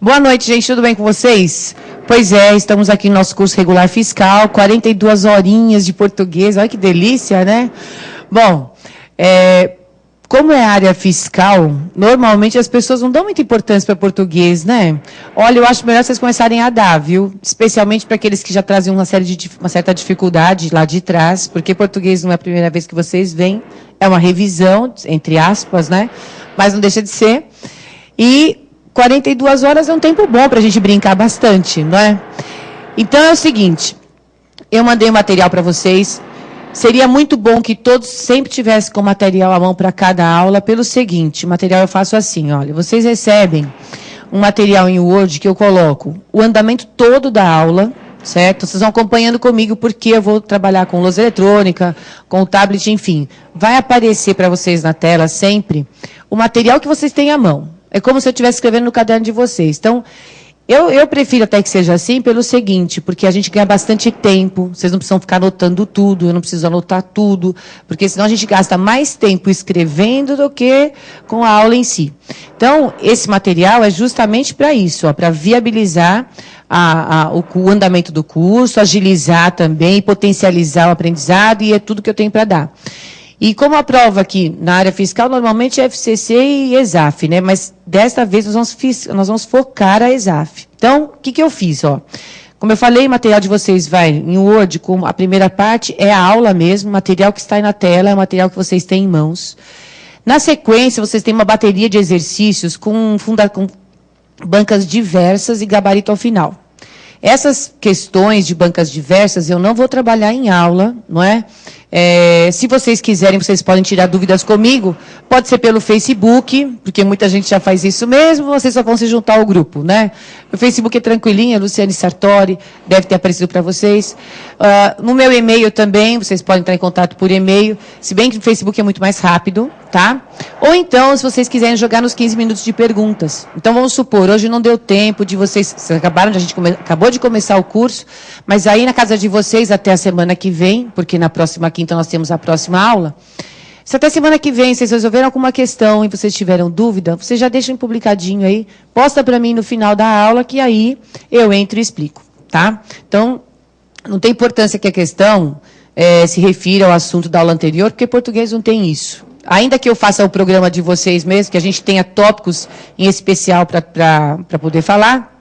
Boa noite, gente. Tudo bem com vocês? Pois é, estamos aqui no nosso curso regular fiscal, 42 horinhas de português. Olha que delícia, né? Bom, como é área fiscal, normalmente as pessoas não dão muita importância para português, né? Olha, eu acho melhor vocês começarem a dar, viu? Especialmente para aqueles que já trazem uma certa dificuldade lá de trás, porque português não é a primeira vez que vocês vêm, é uma revisão, entre aspas, né? Mas não deixa de ser. E 42 horas é um tempo bom para a gente brincar bastante, não é? Então é o seguinte, eu mandei um material para vocês. Seria muito bom que todos sempre tivessem com material à mão para cada aula, pelo seguinte, o material eu faço assim, olha, vocês recebem um material em Word que eu coloco o andamento todo da aula, certo? Vocês vão acompanhando comigo porque eu vou trabalhar com lousa eletrônica, com o tablet, enfim. Vai aparecer para vocês na tela sempre o material que vocês têm à mão. É como se eu estivesse escrevendo no caderno de vocês. Então, eu prefiro até que seja assim pelo seguinte, porque a gente ganha bastante tempo, vocês não precisam ficar anotando tudo, eu não preciso anotar tudo, porque senão a gente gasta mais tempo escrevendo do que com a aula em si. Então, esse material é justamente para isso, para viabilizar o andamento do curso, agilizar também, potencializar o aprendizado, e é tudo que eu tenho para dar. E como a prova aqui na área fiscal, normalmente é FCC e ESAF, né? Mas desta vez nós vamos focar a ESAF. Então, o que eu fiz? Ó? Como eu falei, o material de vocês vai em Word, com a primeira parte é a aula mesmo, o material que está aí na tela é o material que vocês têm em mãos. Na sequência, vocês têm uma bateria de exercícios com bancas diversas e gabarito ao final. Essas questões de bancas diversas eu não vou trabalhar em aula, não é? Se vocês quiserem, vocês podem tirar dúvidas comigo, pode ser pelo Facebook, porque muita gente já faz isso mesmo, vocês só vão se juntar ao grupo, né? O Facebook é tranquilinho, Luciane Sartori, deve ter aparecido para vocês. No meu e-mail também, vocês podem entrar em contato por e-mail, se bem que o Facebook é muito mais rápido, tá? Ou então, se vocês quiserem jogar nos 15 minutos de perguntas. Então, vamos supor, hoje não deu tempo de vocês a gente acabou de começar o curso, mas aí na casa de vocês até a semana que vem, porque na próxima quinta nós temos a próxima aula, se até semana que vem vocês resolveram alguma questão e vocês tiveram dúvida, vocês já deixam publicadinho aí, posta para mim no final da aula, que aí eu entro e explico, tá? Então, não tem importância que a questão se refira ao assunto da aula anterior, porque português não tem isso. Ainda que eu faça o programa de vocês mesmo, que a gente tenha tópicos em especial para poder falar,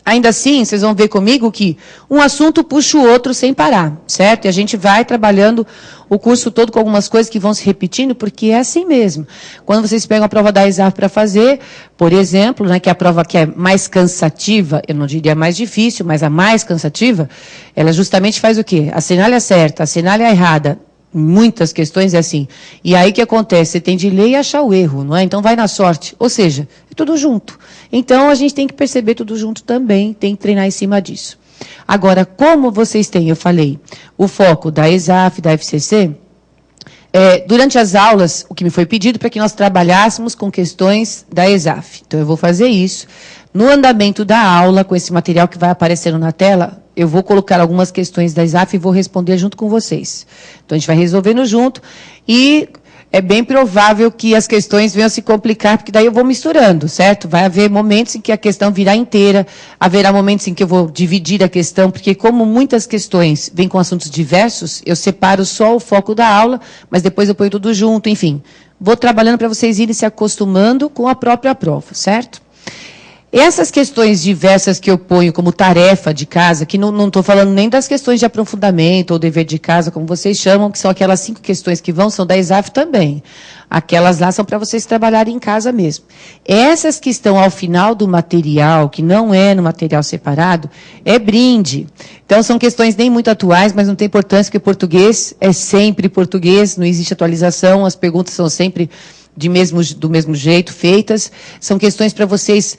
ainda assim, vocês vão ver comigo que um assunto puxa o outro sem parar, certo? E a gente vai trabalhando o curso todo com algumas coisas que vão se repetindo, porque é assim mesmo. Quando vocês pegam a prova da ESAF para fazer, por exemplo, né, que é a prova que é mais cansativa, eu não diria mais difícil, mas a mais cansativa, ela justamente faz o quê? Assinale a certa, assinale a errada. Muitas questões é assim. E aí o que acontece? Você tem de ler e achar o erro, não é? Então vai na sorte. Ou seja, é tudo junto. Então a gente tem que perceber tudo junto também, tem que treinar em cima disso. Agora, como vocês têm, eu falei, o foco da ESAF, da FCC, durante as aulas, o que me foi pedido para que nós trabalhássemos com questões da ESAF. Então eu vou fazer isso. No andamento da aula, com esse material que vai aparecendo na tela, eu vou colocar algumas questões da ESAF e vou responder junto com vocês. Então, a gente vai resolvendo junto e é bem provável que as questões venham se complicar, porque daí eu vou misturando, certo? Vai haver momentos em que a questão virá inteira, haverá momentos em que eu vou dividir a questão, porque como muitas questões vêm com assuntos diversos, eu separo só o foco da aula, mas depois eu ponho tudo junto, enfim. Vou trabalhando para vocês irem se acostumando com a própria prova, certo? Essas questões diversas que eu ponho como tarefa de casa, que não estou falando nem das questões de aprofundamento ou dever de casa, como vocês chamam, que são aquelas 5 questões que são da ESAF também. Aquelas lá são para vocês trabalharem em casa mesmo. Essas que estão ao final do material, que não é no material separado, é brinde. Então, são questões nem muito atuais, mas não tem importância, porque português é sempre português, não existe atualização, as perguntas são sempre do mesmo jeito, feitas. São questões para vocês,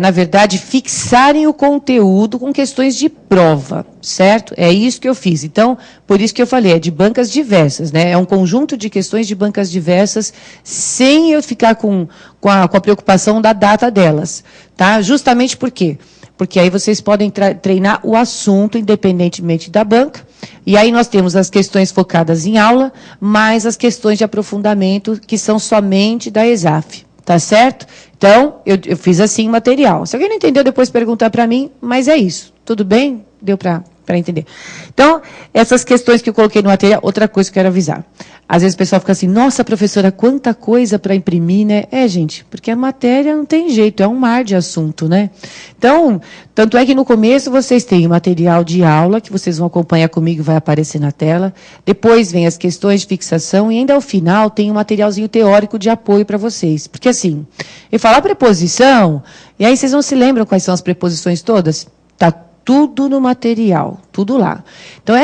na verdade, fixarem o conteúdo com questões de prova, certo? É isso que eu fiz. Então, por isso que eu falei, é de bancas diversas, né? É um conjunto de questões de bancas diversas, sem eu ficar com a preocupação da data delas, tá? Justamente por quê? Porque aí vocês podem treinar o assunto independentemente da banca. E aí nós temos as questões focadas em aula, mais as questões de aprofundamento, que são somente da ESAF. Tá certo? Então, eu fiz assim o material. Se alguém não entendeu, depois perguntar para mim, mas é isso. Tudo bem? Deu para entender. Então, essas questões que eu coloquei no material, outra coisa que eu quero avisar. Às vezes o pessoal fica assim, nossa, professora, quanta coisa para imprimir, né? Gente, porque a matéria não tem jeito, é um mar de assunto, né? Então, tanto é que no começo vocês têm o material de aula, que vocês vão acompanhar comigo, vai aparecer na tela. Depois vem as questões de fixação e ainda ao final tem um materialzinho teórico de apoio para vocês. Porque assim, eu falo a preposição, e aí vocês não se lembram quais são as preposições todas? Tá tudo no material, tudo lá. Então,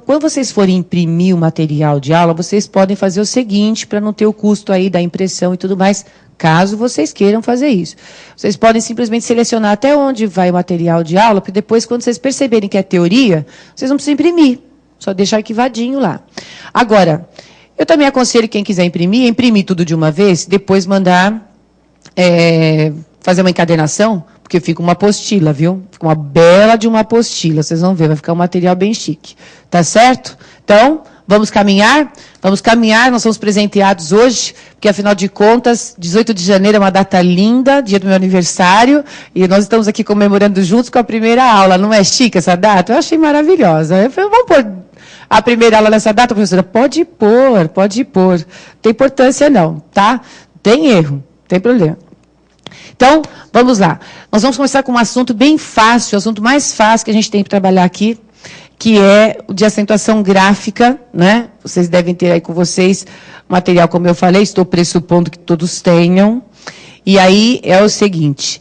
quando vocês forem imprimir o material de aula, vocês podem fazer o seguinte, para não ter o custo aí da impressão e tudo mais, caso vocês queiram fazer isso. Vocês podem simplesmente selecionar até onde vai o material de aula, porque depois, quando vocês perceberem que é teoria, vocês não precisam imprimir, só deixar arquivadinho lá. Agora, eu também aconselho quem quiser imprimir tudo de uma vez, depois mandar fazer uma encadernação, porque fica uma apostila, viu? Fica uma bela de uma apostila, vocês vão ver, vai ficar um material bem chique. Tá certo? Então, vamos caminhar? Vamos caminhar, nós somos presenteados hoje, porque, afinal de contas, 18 de janeiro é uma data linda, dia do meu aniversário, e nós estamos aqui comemorando juntos com a primeira aula. Não é chique essa data? Eu achei maravilhosa. Eu falei, vamos pôr a primeira aula nessa data, professora? Pode pôr, pode pôr. Não tem importância não, tá? Tem erro, não tem problema. Então, vamos lá. Nós vamos começar com um assunto bem fácil, o assunto mais fácil que a gente tem para trabalhar aqui, que é o de acentuação gráfica, né? Vocês devem ter aí com vocês material, como eu falei, estou pressupondo que todos tenham. E aí é o seguinte,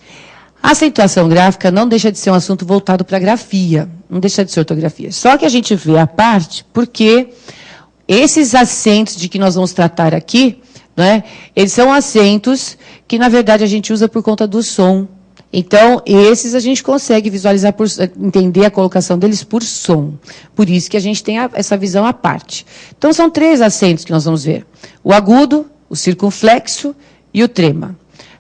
a acentuação gráfica não deixa de ser um assunto voltado para grafia, não deixa de ser ortografia. Só que a gente vê a parte porque esses acentos de que nós vamos tratar aqui, né, eles são acentos que, na verdade, a gente usa por conta do som. Então, esses a gente consegue visualizar, entender a colocação deles por som. Por isso que a gente tem essa visão à parte. Então, são 3 acentos que nós vamos ver. O agudo, o circunflexo e o trema.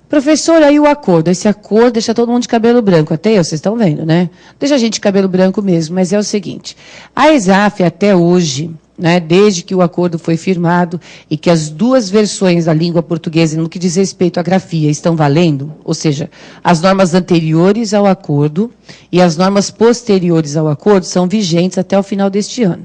Professor, aí o acordo. Esse acordo deixa todo mundo de cabelo branco. Até eu, vocês estão vendo, né? Deixa a gente de cabelo branco mesmo, mas é o seguinte. A ESAF, até hoje, né, desde que o acordo foi firmado e que as 2 versões da língua portuguesa, no que diz respeito à grafia, estão valendo, ou seja, as normas anteriores ao acordo e as normas posteriores ao acordo são vigentes até o final deste ano.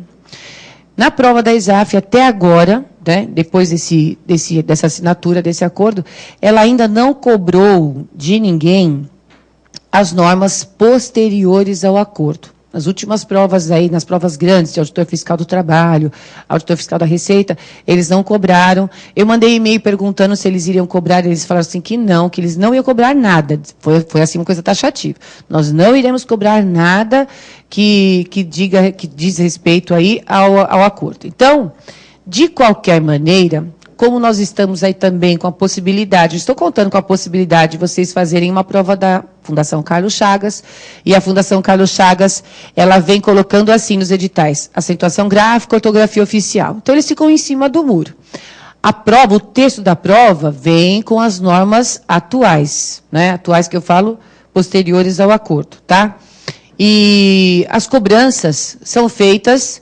Na prova da ESAF, até agora, né, depois dessa assinatura desse acordo, ela ainda não cobrou de ninguém as normas posteriores ao acordo. Nas últimas provas aí, nas provas grandes, de auditor fiscal do trabalho, auditor fiscal da Receita, eles não cobraram. Eu mandei e-mail perguntando se eles iriam cobrar, eles falaram assim que eles não iam cobrar nada. Foi assim uma coisa taxativa. Nós não iremos cobrar nada que diz respeito aí ao acordo. Então, de qualquer maneira, como nós estamos aí também com a possibilidade, estou contando com a possibilidade de vocês fazerem uma prova da Fundação Carlos Chagas, e a Fundação Carlos Chagas, ela vem colocando assim nos editais, acentuação gráfica, ortografia oficial. Então, eles ficam em cima do muro. A prova, o texto da prova, vem com as normas atuais, né? Atuais que eu falo, posteriores ao acordo, tá? E as cobranças são feitas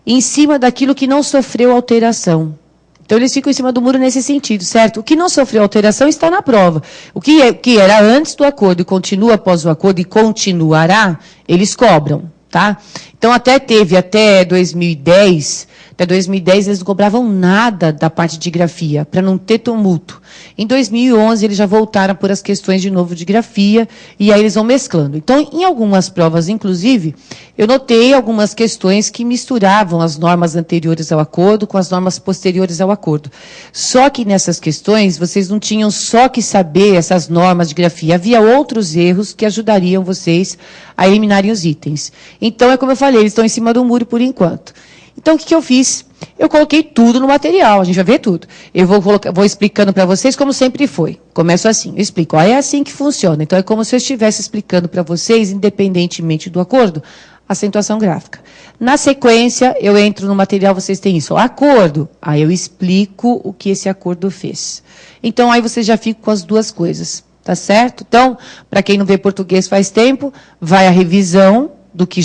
em cima daquilo que não sofreu alteração. Então, eles ficam em cima do muro nesse sentido, certo? O que não sofreu alteração está na prova. O que era antes do acordo e continua após o acordo e continuará, eles cobram, tá? Então, até 2010 eles não cobravam nada da parte de grafia, para não ter tumulto. Em 2011, eles já voltaram por as questões de novo de grafia, e aí eles vão mesclando. Então, em algumas provas, inclusive, eu notei algumas questões que misturavam as normas anteriores ao acordo com as normas posteriores ao acordo. Só que nessas questões, vocês não tinham só que saber essas normas de grafia, havia outros erros que ajudariam vocês a eliminarem os itens. Então, é como eu falei, eles estão em cima do muro por enquanto. Então, o que eu fiz? Eu coloquei tudo no material, a gente vai ver tudo. Eu vou explicando para vocês como sempre foi. Começo assim, eu explico. É assim que funciona. Então, é como se eu estivesse explicando para vocês, independentemente do acordo, acentuação gráfica. Na sequência, eu entro no material, vocês têm isso. Acordo. Aí eu explico o que esse acordo fez. Então, aí vocês já ficam com as 2 coisas. Tá certo? Então, para quem não vê português faz tempo, vai a revisão do que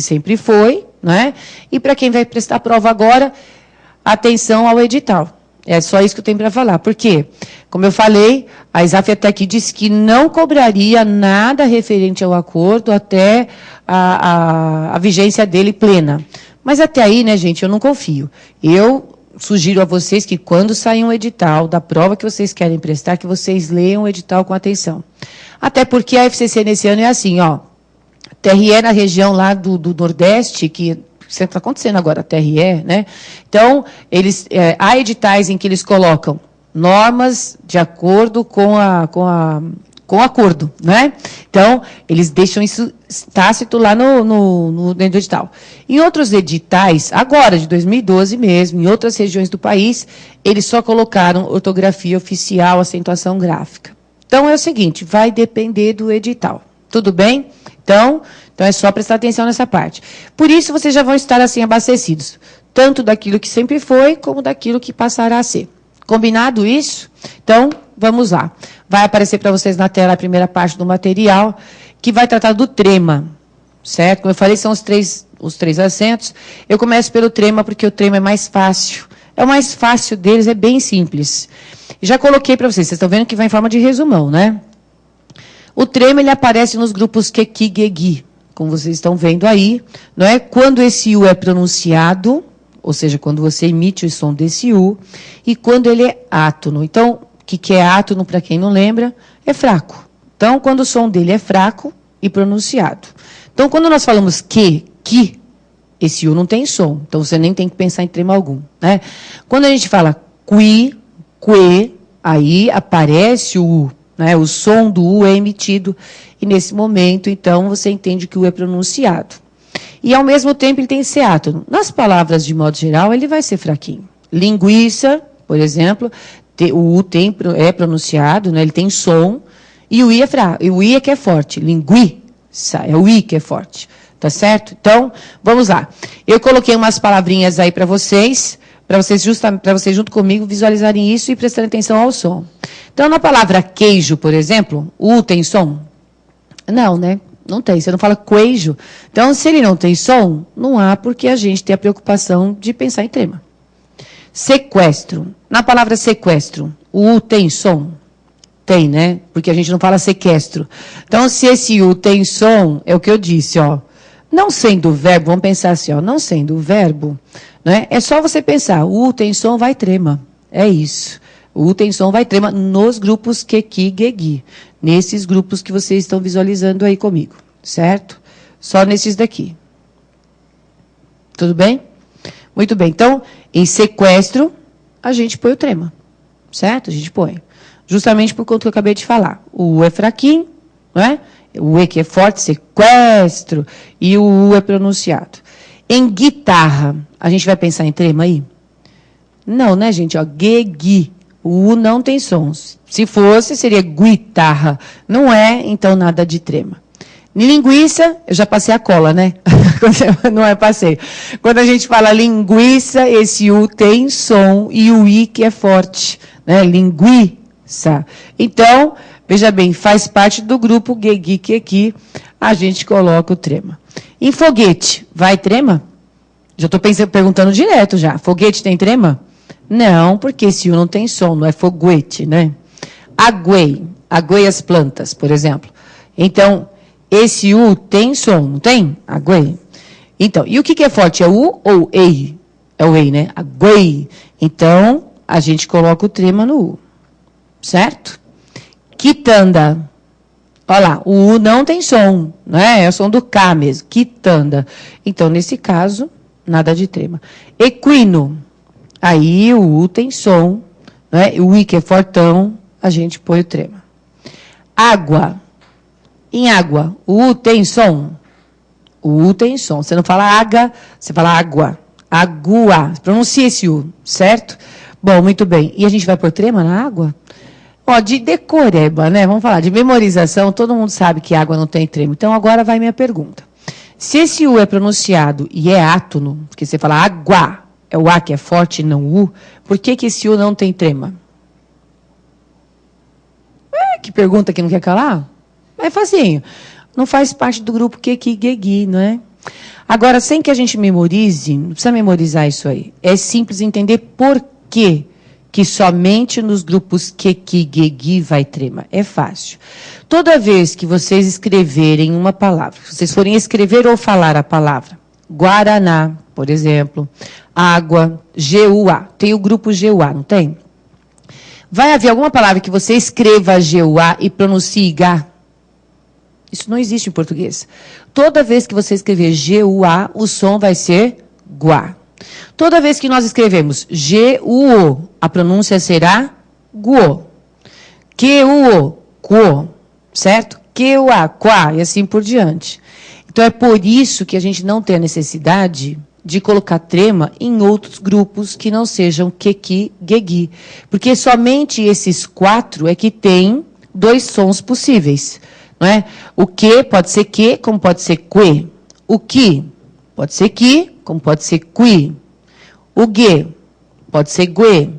sempre foi, né? E para quem vai prestar prova agora, atenção ao edital. É só isso que eu tenho para falar. Por quê? Como eu falei, a ISAF até aqui disse que não cobraria nada referente ao acordo até a vigência dele plena. Mas até aí, né, gente, eu não confio. Eu sugiro a vocês que quando sair um edital da prova que vocês querem prestar, que vocês leiam o edital com atenção. Até porque a FCC nesse ano é assim, ó. TRE na região lá do Nordeste, que está acontecendo agora, a TRE, né? Então, há editais em que eles colocam normas de acordo com o acordo, né? Então, eles deixam isso tácito lá dentro do edital. Em outros editais, agora, de 2012 mesmo, em outras regiões do país, eles só colocaram ortografia oficial, acentuação gráfica. Então, é o seguinte, vai depender do edital. Tudo bem? Então é só prestar atenção nessa parte. Por isso, vocês já vão estar assim abastecidos, tanto daquilo que sempre foi, como daquilo que passará a ser. Combinado isso? Então, vamos lá. Vai aparecer para vocês na tela a primeira parte do material, que vai tratar do trema, certo? Como eu falei, são os três acentos. Eu começo pelo trema, porque o trema é mais fácil. É o mais fácil deles, é bem simples. Já coloquei para vocês estão vendo que vai em forma de resumão, né? O trema, ele aparece nos grupos Keki, Gegi, como vocês estão vendo aí, não é? Quando esse U é pronunciado, ou seja, quando você emite o som desse U, e quando ele é átono. Então, o que é átono, para quem não lembra, é fraco. Então, quando o som dele é fraco e pronunciado. Então, quando nós falamos que, esse U não tem som, então você nem tem que pensar em trema algum, né? Quando a gente fala que, aí aparece o U. Né, o som do U é emitido e, nesse momento, então, você entende que o U é pronunciado. E, ao mesmo tempo, ele tem que ser átono. Nas palavras, de modo geral, ele vai ser fraquinho. Linguiça, por exemplo, o U é pronunciado, né, ele tem som, e o I é fraco. E o I é que é forte. Linguiça, é o I que é forte. Tá certo? Então, vamos lá. Eu coloquei umas palavrinhas aí para vocês junto comigo visualizarem isso e prestarem atenção ao som. Então, na palavra queijo, por exemplo, o U tem som? Não, né? Não tem. Você não fala queijo. Então, se ele não tem som, não há porque a gente tem a preocupação de pensar em trema. Sequestro. Na palavra sequestro, o U tem som? Tem, né? Porque a gente não fala sequestro. Então, se esse U tem som, é o que eu disse, ó. Não sendo o verbo, vamos pensar assim, ó, não sendo o verbo, né? É só você pensar, o U tem som, vai trema. É isso. O U tem som, vai trema nos grupos Keki, Gegi. Nesses grupos que vocês estão visualizando aí comigo, certo? Só nesses daqui. Tudo bem? Muito bem. Então, em sequestro, a gente põe o trema, certo? A gente põe. Justamente por conta que eu acabei de falar. O U é fraquinho, não é? O E que é forte, sequestro, e o U é pronunciado. Em guitarra, a gente vai pensar em trema aí? Não, né, gente? Ó, Gegi. O U não tem sons. Se fosse, seria guitarra. Não é, então nada de trema. Linguiça, eu já passei a cola, né? Não é passeio. Quando a gente fala linguiça, esse U tem som e o I que é forte, né? Linguiça. Então, veja bem, faz parte do grupo Gegi, que aqui a gente coloca o trema. Em foguete, vai trema? Já estou perguntando direto já. Foguete tem trema? Não, porque esse U não tem som, não é foguete, né? Aguei as plantas, por exemplo. Então, esse U tem som, não tem? Aguei. Então, e o que é forte? É o U ou EI? É o EI, né? Aguei. Então, a gente coloca o trema no U. Certo? Quitanda. Olha lá, o U não tem som, né? É o som do K mesmo. Quitanda. Então, nesse caso, nada de trema. Equino. Aí o U tem som, né? O I que é fortão, a gente põe o trema. Água. Em água, o U tem som? O U tem som. Você não fala água, você fala água. Agua. Pronuncia esse U, certo? Bom, muito bem. E a gente vai pôr trema na água? Ó, de decoreba, né? Vamos falar de memorização, todo mundo sabe que água não tem trema. Então, agora vai minha pergunta. Se esse U é pronunciado e é átono, porque você fala água, é o A que é forte, não o U, por que esse U não tem trema? Que pergunta que não quer calar? É facinho. Não faz parte do grupo Keki, Gegi, não é? Agora, sem que a gente memorize, não precisa memorizar isso aí. É simples entender por que que somente nos grupos QQ, GG vai trema? É fácil. Toda vez que vocês escreverem uma palavra, vocês forem escrever ou falar a palavra, Guaraná, por exemplo, água, GUA, tem o grupo GUA, não tem? Vai haver alguma palavra que você escreva GUA e pronuncie GA? Isso não existe em português. Toda vez que você escrever GUA, o som vai ser GUA. Toda vez que nós escrevemos GUO, a pronúncia será GUO. QUO, QUO, certo? QUA, QUA, e assim por diante. Então, é por isso que a gente não tem a necessidade de colocar trema em outros grupos que não sejam QQ, GG. Porque somente esses 4 é que tem 2 sons possíveis. Não é? O que pode ser que, como pode ser que. O que pode ser que, como pode ser qui. O gue pode ser gue.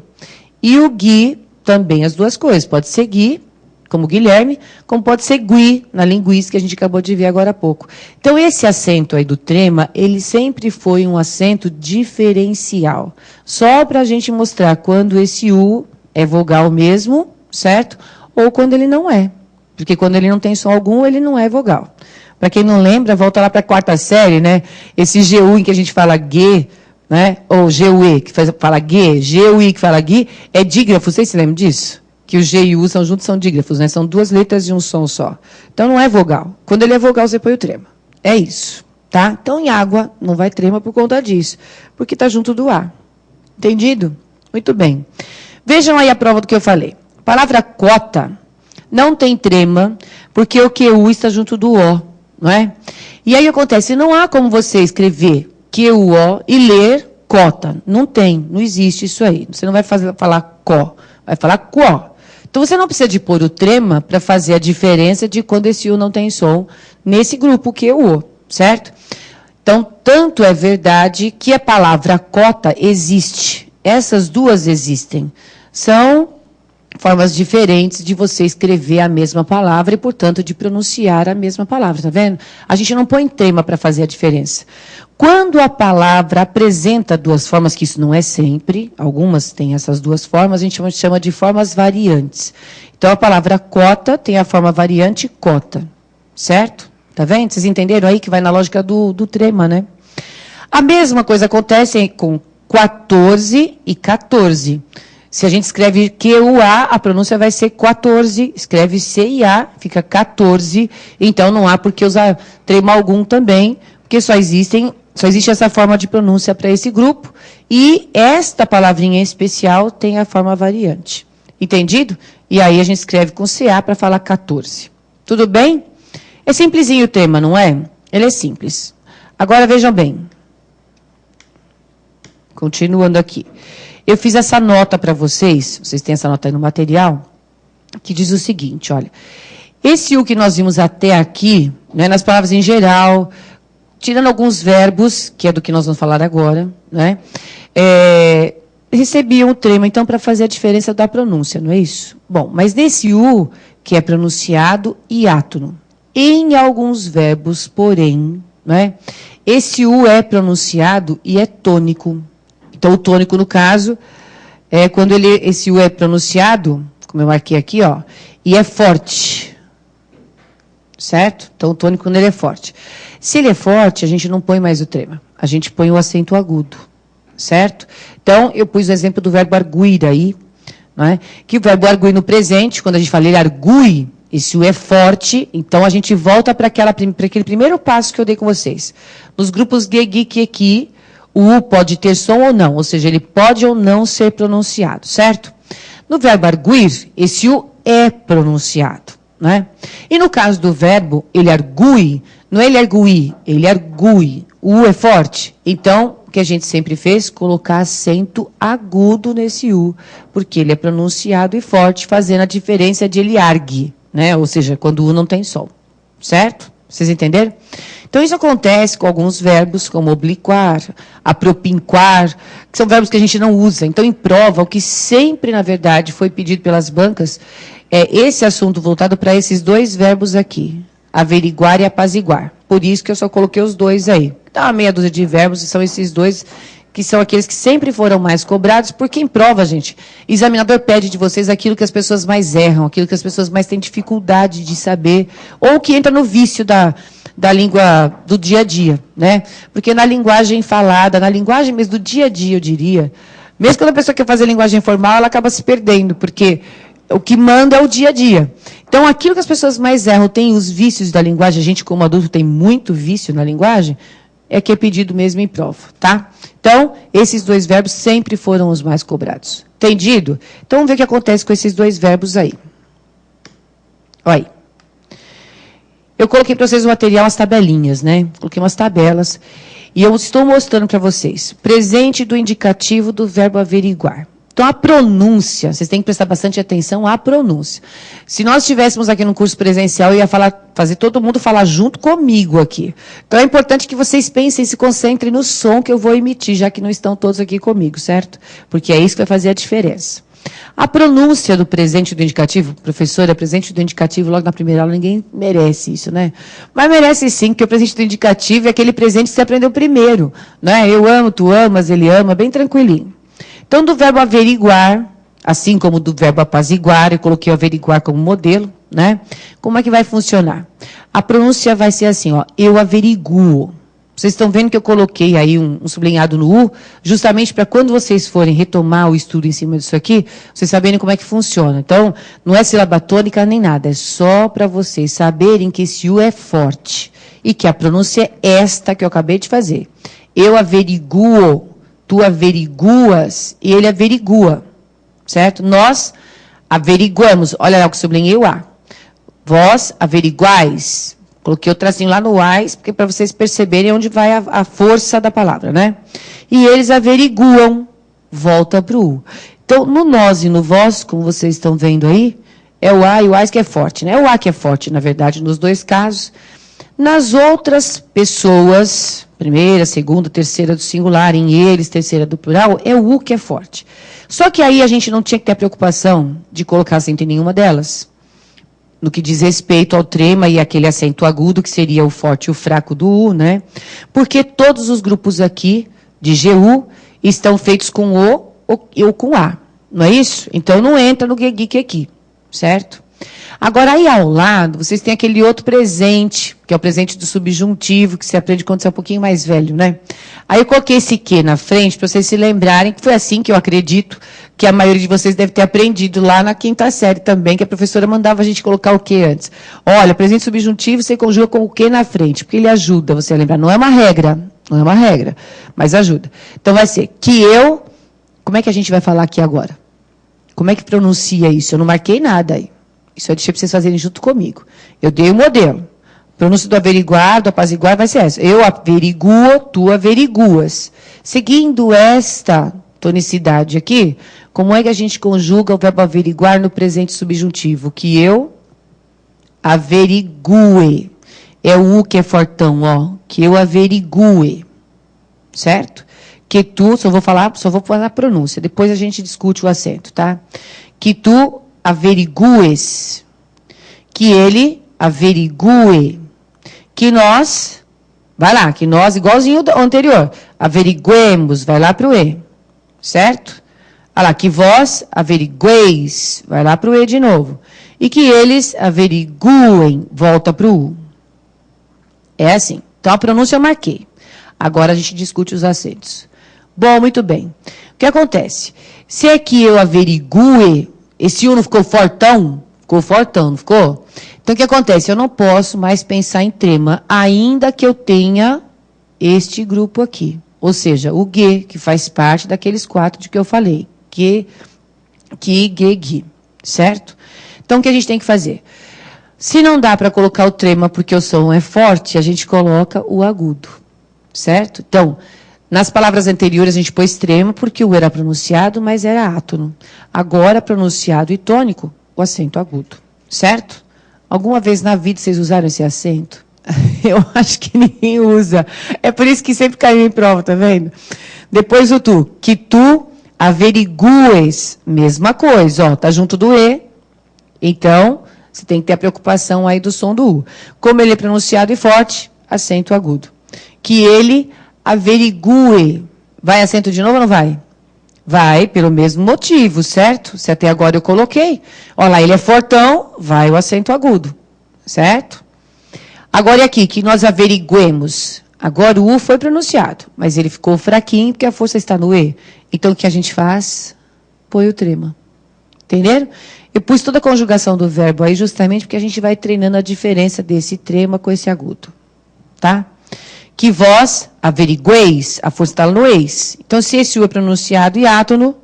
E o gui também as duas coisas. Pode ser gui, como Guilherme, como pode ser gui, na linguística que a gente acabou de ver agora há pouco. Então, esse acento aí do trema, ele sempre foi um acento diferencial. Só para a gente mostrar quando esse U é vogal mesmo, certo? Ou quando ele não é. Porque quando ele não tem som algum, ele não é vogal. Para quem não lembra, volta lá para a 4ª série, né? Esse GU em que a gente fala G, né? Ou GUE, que fala G, GUI que fala GI, é dígrafo. Vocês se lembram disso? Que o G e o U são juntos, são dígrafos, né? São 2 letras de um som só. Então, não é vogal. Quando ele é vogal, você põe o trema. É isso, tá? Então, em água, não vai trema por conta disso. Porque está junto do A. Entendido? Muito bem. Vejam aí a prova do que eu falei. A palavra cota não tem trema, porque o QU está junto do O, não é? E aí acontece, não há como você escrever QO e ler cota. Não tem, não existe isso aí. Você não vai falar có, vai falar quó. Então, você não precisa de pôr o trema para fazer a diferença de quando esse U não tem som nesse grupo QO, certo? Então, tanto é verdade que a palavra cota existe. Essas duas existem. São formas diferentes de você escrever a mesma palavra e, portanto, de pronunciar a mesma palavra, tá vendo? A gente não põe trema para fazer a diferença. Quando a palavra apresenta 2 formas, que isso não é sempre, algumas têm essas 2 formas, a gente chama de formas variantes. Então, a palavra cota tem a forma variante cota, certo? Tá vendo? Vocês entenderam aí que vai na lógica do trema, né? A mesma coisa acontece com 14 e 14. Se a gente escreve QUA, a pronúncia vai ser 14, escreve CIA, fica 14, então não há por que usar trema algum também, porque só existe essa forma de pronúncia para esse grupo, e esta palavrinha em especial tem a forma variante. Entendido? E aí a gente escreve com CA para falar 14. Tudo bem? É simplesinho o trema, não é? Ele é simples. Agora vejam bem. Continuando aqui. Eu fiz essa nota para vocês têm essa nota aí no material, que diz o seguinte, olha, esse U que nós vimos até aqui, né, nas palavras em geral, tirando alguns verbos, que é do que nós vamos falar agora, né, recebiam o trema, então, para fazer a diferença da pronúncia, não é isso? Bom, mas nesse U, que é pronunciado hiátono, em alguns verbos, porém, né, esse U é pronunciado e é tônico. Então, o tônico, no caso, é quando esse U é pronunciado, como eu marquei aqui, ó, e é forte. Certo? Então, o tônico, quando ele é forte. Se ele é forte, a gente não põe mais o trema. A gente põe o acento agudo. Certo? Então, eu pus o exemplo do verbo arguir aí, não é? Que o verbo arguir no presente, quando a gente fala ele argui, esse U é forte, então a gente volta para aquele primeiro passo que eu dei com vocês. Nos grupos GG, QQ, o U pode ter som ou não, ou seja, ele pode ou não ser pronunciado, certo? No verbo arguir, esse U é pronunciado, né? E no caso do verbo, ele argui, não é ele arguir, ele argui. O U é forte. Então, o que a gente sempre fez? Colocar acento agudo nesse U, porque ele é pronunciado e forte, fazendo a diferença de ele argue, né? Ou seja, quando o U não tem som, certo? Vocês entenderam? Então, isso acontece com alguns verbos, como obliquar, apropinquar, que são verbos que a gente não usa. Então, em prova, o que sempre, na verdade, foi pedido pelas bancas é esse assunto voltado para esses 2 verbos aqui, averiguar e apaziguar. Por isso que eu só coloquei os 2 aí. Dá uma meia dúzia de verbos, e são esses 2 que são aqueles que sempre foram mais cobrados, porque em prova, gente, examinador pede de vocês aquilo que as pessoas mais erram, aquilo que as pessoas mais têm dificuldade de saber, ou que entra no vício da língua do dia a dia, né? Porque na linguagem falada, na linguagem mesmo do dia a dia, eu diria, mesmo quando a pessoa quer fazer linguagem formal, ela acaba se perdendo, porque o que manda é o dia a dia. Então, aquilo que as pessoas mais erram, tem os vícios da linguagem, a gente como adulto tem muito vício na linguagem, é que é pedido mesmo em prova, tá? Então, esses dois verbos sempre foram os mais cobrados. Entendido? Então, vamos ver o que acontece com esses dois verbos aí. Olha aí. Eu coloquei para vocês no material as tabelinhas, né? Coloquei umas tabelas. E eu estou mostrando para vocês. Presente do indicativo do verbo averiguar. Então, a pronúncia, vocês têm que prestar bastante atenção à pronúncia. Se nós estivéssemos aqui no curso presencial, eu ia fazer todo mundo falar junto comigo aqui. Então, é importante que vocês pensem e se concentrem no som que eu vou emitir, já que não estão todos aqui comigo, certo? Porque é isso que vai fazer a diferença. A pronúncia do presente do indicativo, professora, presente do indicativo, logo na primeira aula, ninguém merece isso, né? Mas merece sim, porque o presente do indicativo é aquele presente que você aprendeu primeiro, né? Eu amo, tu amas, ele ama, bem tranquilinho. Então, do verbo averiguar, assim como do verbo apaziguar, eu coloquei o averiguar como modelo, né? Como é que vai funcionar? A pronúncia vai ser assim, ó, eu averiguo. Vocês estão vendo que eu coloquei aí um sublinhado no U, justamente para quando vocês forem retomar o estudo em cima disso aqui, vocês saberem como é que funciona. Então, não é sílaba tônica nem nada, é só para vocês saberem que esse U é forte e que a pronúncia é esta que eu acabei de fazer. Eu averiguo. Tu averiguas e ele averigua, certo? Nós averiguamos, olha lá o que sublinhei o A. Vós averiguais. Coloquei o tracinho lá no AIS, porque para vocês perceberem onde vai a força da palavra, né? E eles averiguam, volta para o U. Então, no nós e no vós, como vocês estão vendo aí, é o A e o AIS que é forte, né? É o A que é forte, na verdade, nos dois casos. Nas outras pessoas, primeira, segunda, terceira do singular, em eles, terceira do plural, é o U que é forte. Só que aí a gente não tinha que ter a preocupação de colocar acento em nenhuma delas. No que diz respeito ao trema e aquele acento agudo, que seria o forte e o fraco do U, né? Porque todos os grupos aqui, de GU, estão feitos com O ou com A. Não é isso? Então não entra no geek aqui, certo? Agora, aí ao lado, vocês têm aquele outro presente, que é o presente do subjuntivo, que você aprende quando você é um pouquinho mais velho, né? Aí eu coloquei esse que na frente, para vocês se lembrarem, que foi assim que eu acredito que a maioria de vocês deve ter aprendido lá na quinta série também, que a professora mandava a gente colocar o que antes. Olha, presente subjuntivo você conjuga com o que na frente, porque ele ajuda você a lembrar. Não é uma regra, mas ajuda. Então vai ser que eu... Como é que a gente vai falar aqui agora? Como é que pronuncia isso? Eu não marquei nada aí. Isso eu deixei para vocês fazerem junto comigo. Eu dei o modelo. Pronúncia do averiguar, do apaziguar, vai ser essa. Eu averiguo, tu averiguas. Seguindo esta tonicidade aqui, como é que a gente conjuga o verbo averiguar no presente subjuntivo? Que eu averigue. É o U que é fortão, ó. Que eu averigue. Certo? Que tu, só vou falar a pronúncia. Depois a gente discute o acento, tá? Que tu averigues, que ele averigue, que nós, vai lá, que nós, igualzinho ao anterior, averiguemos, vai lá para o E, certo? Olha lá, que vós averigueis, vai lá para o E de novo. E que eles averiguem, volta para o U. É assim. Então, a pronúncia eu marquei. Agora a gente discute os acentos. Bom, muito bem. O que acontece? Se é que eu averigue, esse U não ficou fortão? Ficou fortão, não ficou? Então, o que acontece? Eu não posso mais pensar em trema, ainda que eu tenha este grupo aqui. Ou seja, o G, que faz parte daqueles 4 de que eu falei. G, G. Certo? Então, o que a gente tem que fazer? Se não dá para colocar o trema porque o som é forte, a gente coloca o agudo. Certo? Então... Nas palavras anteriores, a gente pôs trema porque o era pronunciado, mas era átono. Agora, pronunciado e tônico, o acento agudo. Certo? Alguma vez na vida vocês usaram esse acento? Eu acho que ninguém usa. É por isso que sempre caiu em prova, tá vendo? Depois o tu. Que tu averigues. Mesma coisa, ó. Tá junto do E. Então, você tem que ter a preocupação aí do som do U. Como ele é pronunciado e forte, acento agudo. Que ele... averigue, Vai acento de novo ou não vai? Vai, pelo mesmo motivo, certo? Se até agora eu coloquei. Olha lá, ele é fortão, vai o acento agudo, certo? Agora é aqui que nós averiguemos. Agora o U foi pronunciado, mas ele ficou fraquinho porque a força está no E. Então o que a gente faz? Põe o trema. Entenderam? Eu pus toda a conjugação do verbo aí justamente porque a gente vai treinando a diferença desse trema com esse agudo. Tá? Que vós averigueis, a força está no eis. Então, se esse U é pronunciado hiátono,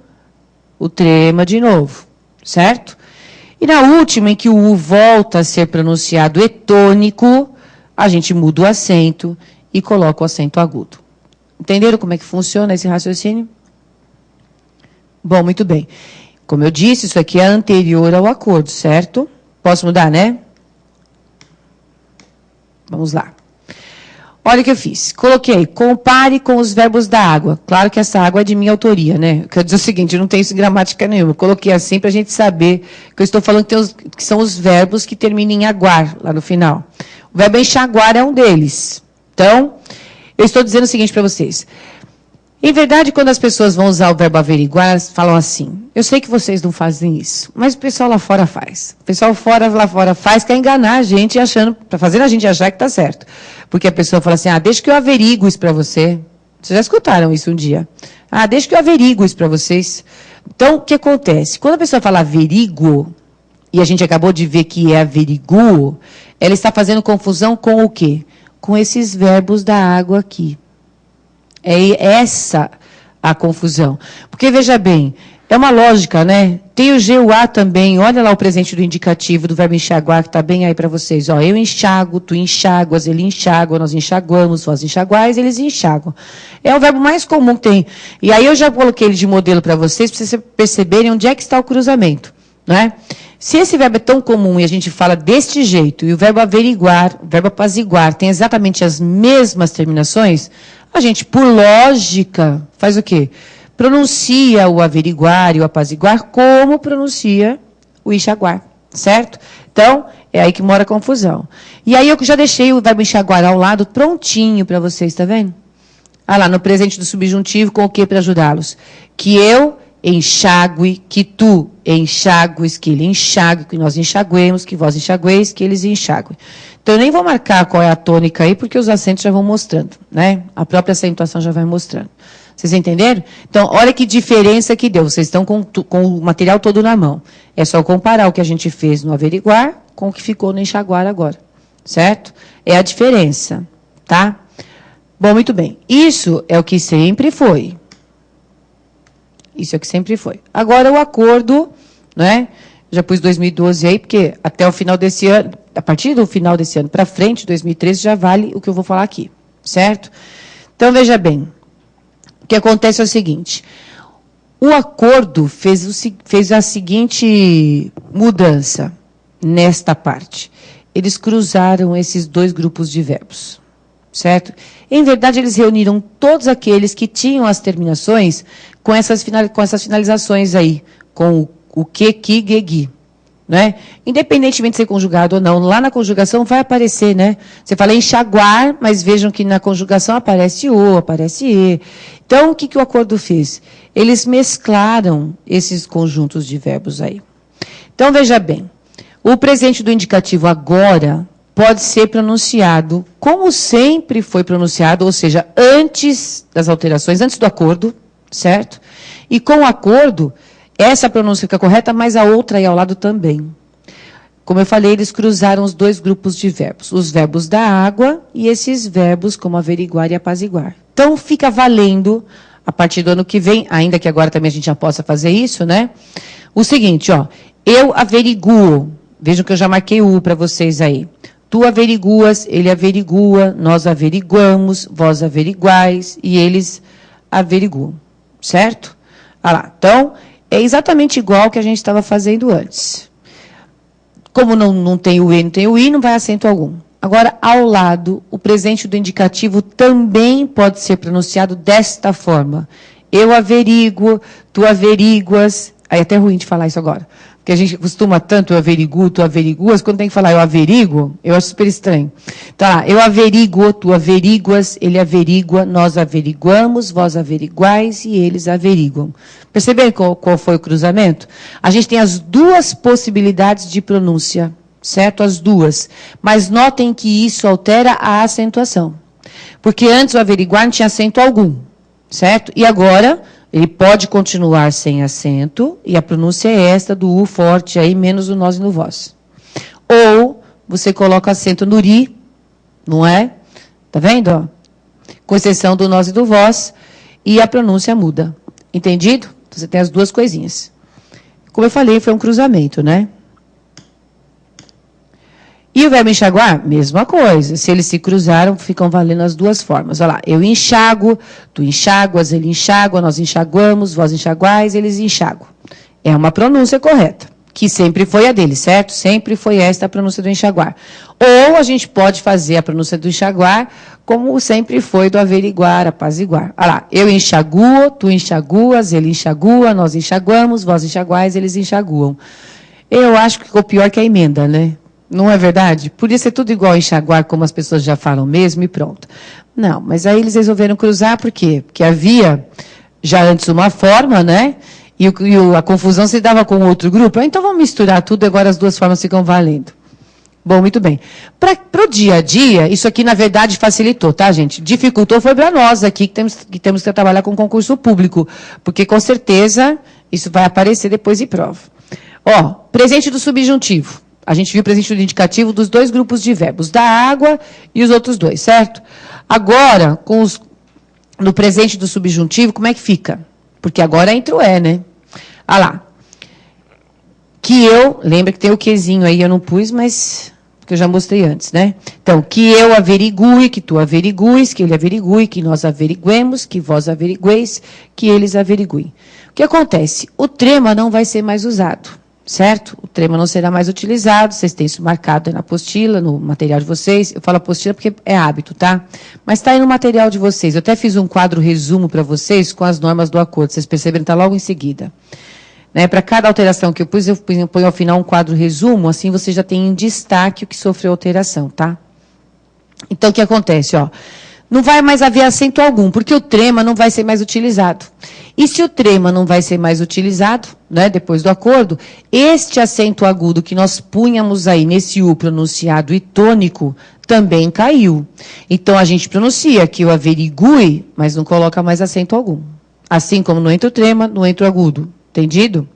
o trema de novo, certo? E na última, em que o U volta a ser pronunciado etônico, a gente muda o acento e coloca o acento agudo. Entenderam como é que funciona esse raciocínio? Bom, muito bem. Como eu disse, isso aqui é anterior ao acordo, certo? Posso mudar, né? Vamos lá. Olha o que eu fiz. Coloquei, compare com os verbos da água. Claro que essa água é de minha autoria, né? Eu quero dizer o seguinte, eu não tenho isso em gramática nenhuma. Eu coloquei assim para a gente saber que eu estou falando que são os verbos que terminam em aguar, lá no final. O verbo enxaguar é um deles. Então, eu estou dizendo o seguinte para vocês. Em verdade, quando as pessoas vão usar o verbo averiguar, elas falam assim, eu sei que vocês não fazem isso, mas o pessoal lá fora faz. O pessoal lá fora faz, quer enganar a gente, para fazer a gente achar que está certo. Porque a pessoa fala assim, deixa que eu averigo isso para você. Vocês já escutaram isso um dia. Deixa que eu averigo isso para vocês. Então, o que acontece? Quando a pessoa fala averigo, e a gente acabou de ver que é averiguo, ela está fazendo confusão com o quê? Com esses verbos da água aqui. É essa a confusão. Porque, veja bem, é uma lógica, né? Tem o GUA também, olha lá o presente do indicativo do verbo enxaguar, que está bem aí para vocês. Ó, eu enxago, tu enxaguas, ele enxágua, nós enxaguamos, vós enxaguais, eles enxaguam. É o verbo mais comum que tem. E aí eu já coloquei ele de modelo para vocês perceberem onde é que está o cruzamento. Né? Se esse verbo é tão comum e a gente fala deste jeito, e o verbo averiguar, o verbo apaziguar, tem exatamente as mesmas terminações, a gente, por lógica, faz o quê? Pronuncia o averiguar e o apaziguar como pronuncia o enxaguar, certo? Então, é aí que mora a confusão. E aí eu já deixei o verbo enxaguar ao lado prontinho para vocês, tá vendo? Lá, no presente do subjuntivo, com o que para ajudá-los? Que eu enxague, que tu enxagues, que ele enxague, que nós enxaguemos, que vós enxagueis, que eles enxaguem. Então, eu nem vou marcar qual é a tônica aí, porque os acentos já vão mostrando, né? A própria acentuação já vai mostrando. Vocês entenderam? Então, olha que diferença que deu. Vocês estão com o material todo na mão. É só comparar o que a gente fez no averiguar com o que ficou no enxaguar agora. Certo? É a diferença, tá? Bom, muito bem. Isso é o que sempre foi. Isso é o que sempre foi. Agora, o acordo, né? Já pus 2012 aí, porque até o final desse ano, a partir do final desse ano para frente, 2013, já vale o que eu vou falar aqui, certo? Então, veja bem, o que acontece é o seguinte, o acordo fez a seguinte mudança nesta parte. Eles cruzaram esses dois grupos de verbos, certo? Em verdade, eles reuniram todos aqueles que tinham as terminações com essas finalizações aí, com o que, ge, né? Independentemente de ser conjugado ou não, lá na conjugação vai aparecer, né? Você fala enxaguar, mas vejam que na conjugação aparece o, aparece e. Então, o que o acordo fez? Eles mesclaram esses conjuntos de verbos aí. Então, veja bem, o presente do indicativo agora pode ser pronunciado como sempre foi pronunciado, ou seja, antes das alterações, antes do acordo, certo? E com o acordo, essa pronúncia fica correta, mas a outra aí ao lado também. Como eu falei, eles cruzaram os dois grupos de verbos. Os verbos da água e esses verbos como averiguar e apaziguar. Então, fica valendo, a partir do ano que vem, ainda que agora também a gente já possa fazer isso, né? O seguinte, ó. Eu averiguo. Vejam que eu já marquei o U para vocês aí. Tu averiguas, ele averigua, nós averiguamos, vós averiguais e eles averiguam. Certo? Olha lá. Então, é exatamente igual ao que a gente estava fazendo antes. Como não tem o E, não tem o I, não vai acento algum. Agora, ao lado, o presente do indicativo também pode ser pronunciado desta forma. Eu averiguo, tu averiguas. Aí é até ruim de falar isso agora. que a gente costuma tanto, eu averiguo, tu averiguas, quando tem que falar eu averiguo, eu acho super estranho. Tá, eu averiguo, tu averiguas, ele averigua, nós averiguamos, vós averiguais e eles averiguam. Perceberam qual foi o cruzamento? A gente tem as duas possibilidades de pronúncia, certo? As duas. Mas notem que isso altera a acentuação. Porque antes o averiguar não tinha acento algum, certo? E agora ele pode continuar sem acento, e a pronúncia é esta do U forte aí, menos o nós e no vós. Ou você coloca acento no ri, não é? Tá vendo? Ó? Com exceção do nós e do vós, e a pronúncia muda. Entendido? Então, você tem as duas coisinhas. Como eu falei, foi um cruzamento, né? E o verbo enxaguar, mesma coisa. Se eles se cruzaram, ficam valendo as duas formas. Olha lá, eu enxago, tu enxáguas, ele enxágua, nós enxaguamos, vós enxaguais, eles enxaguam. É uma pronúncia correta, que sempre foi a dele, certo? Sempre foi esta a pronúncia do enxaguar. Ou a gente pode fazer a pronúncia do enxaguar, como sempre foi do averiguar, apaziguar. Olha lá, eu enxaguo, tu enxaguas, ele enxagua, nós enxaguamos, vós enxaguais, eles enxaguam. Eu acho que ficou pior que a emenda, né? Não é verdade? Podia ser tudo igual a enxaguar, como as pessoas já falam mesmo, e pronto. Não, mas aí eles resolveram cruzar, por quê? Porque havia já antes uma forma, né? E a confusão se dava com outro grupo. Então vamos misturar tudo, agora as duas formas ficam valendo. Bom, muito bem. Para o dia a dia, isso aqui, na verdade, facilitou, tá, gente? Dificultou foi para nós aqui, que temos que trabalhar com concurso público, porque, com certeza, isso vai aparecer depois em prova. Ó, presente do subjuntivo. A gente viu o presente do indicativo dos dois grupos de verbos, da água e os outros dois, certo? Agora, no presente do subjuntivo, como é que fica? Porque agora entra o é, né? Ah lá. Que eu, lembra que tem o quezinho aí, eu não pus, mas que eu já mostrei antes, né? Então, que eu averigue, que tu averigues, que ele averigue, que nós averiguemos, que vós averigueis, que eles averiguem. O que acontece? O trema não vai ser mais usado. Certo? O trema não será mais utilizado, vocês têm isso marcado aí na apostila, no material de vocês. Eu falo apostila porque é hábito, tá? Mas está aí no material de vocês. Eu até fiz um quadro resumo para vocês com as normas do acordo. Vocês perceberam, está logo em seguida. Né? Para cada alteração que eu ponho ao final um quadro resumo, assim você já tem em destaque o que sofreu alteração, tá? Então, o que acontece? Ó, não vai mais haver acento algum, porque o trema não vai ser mais utilizado. E se o trema não vai ser mais utilizado, né, depois do acordo, este acento agudo que nós punhamos aí nesse U pronunciado e tônico também caiu. Então, a gente pronuncia que o averigue, mas não coloca mais acento algum. Assim como não entra o trema, não entra o agudo. Entendido?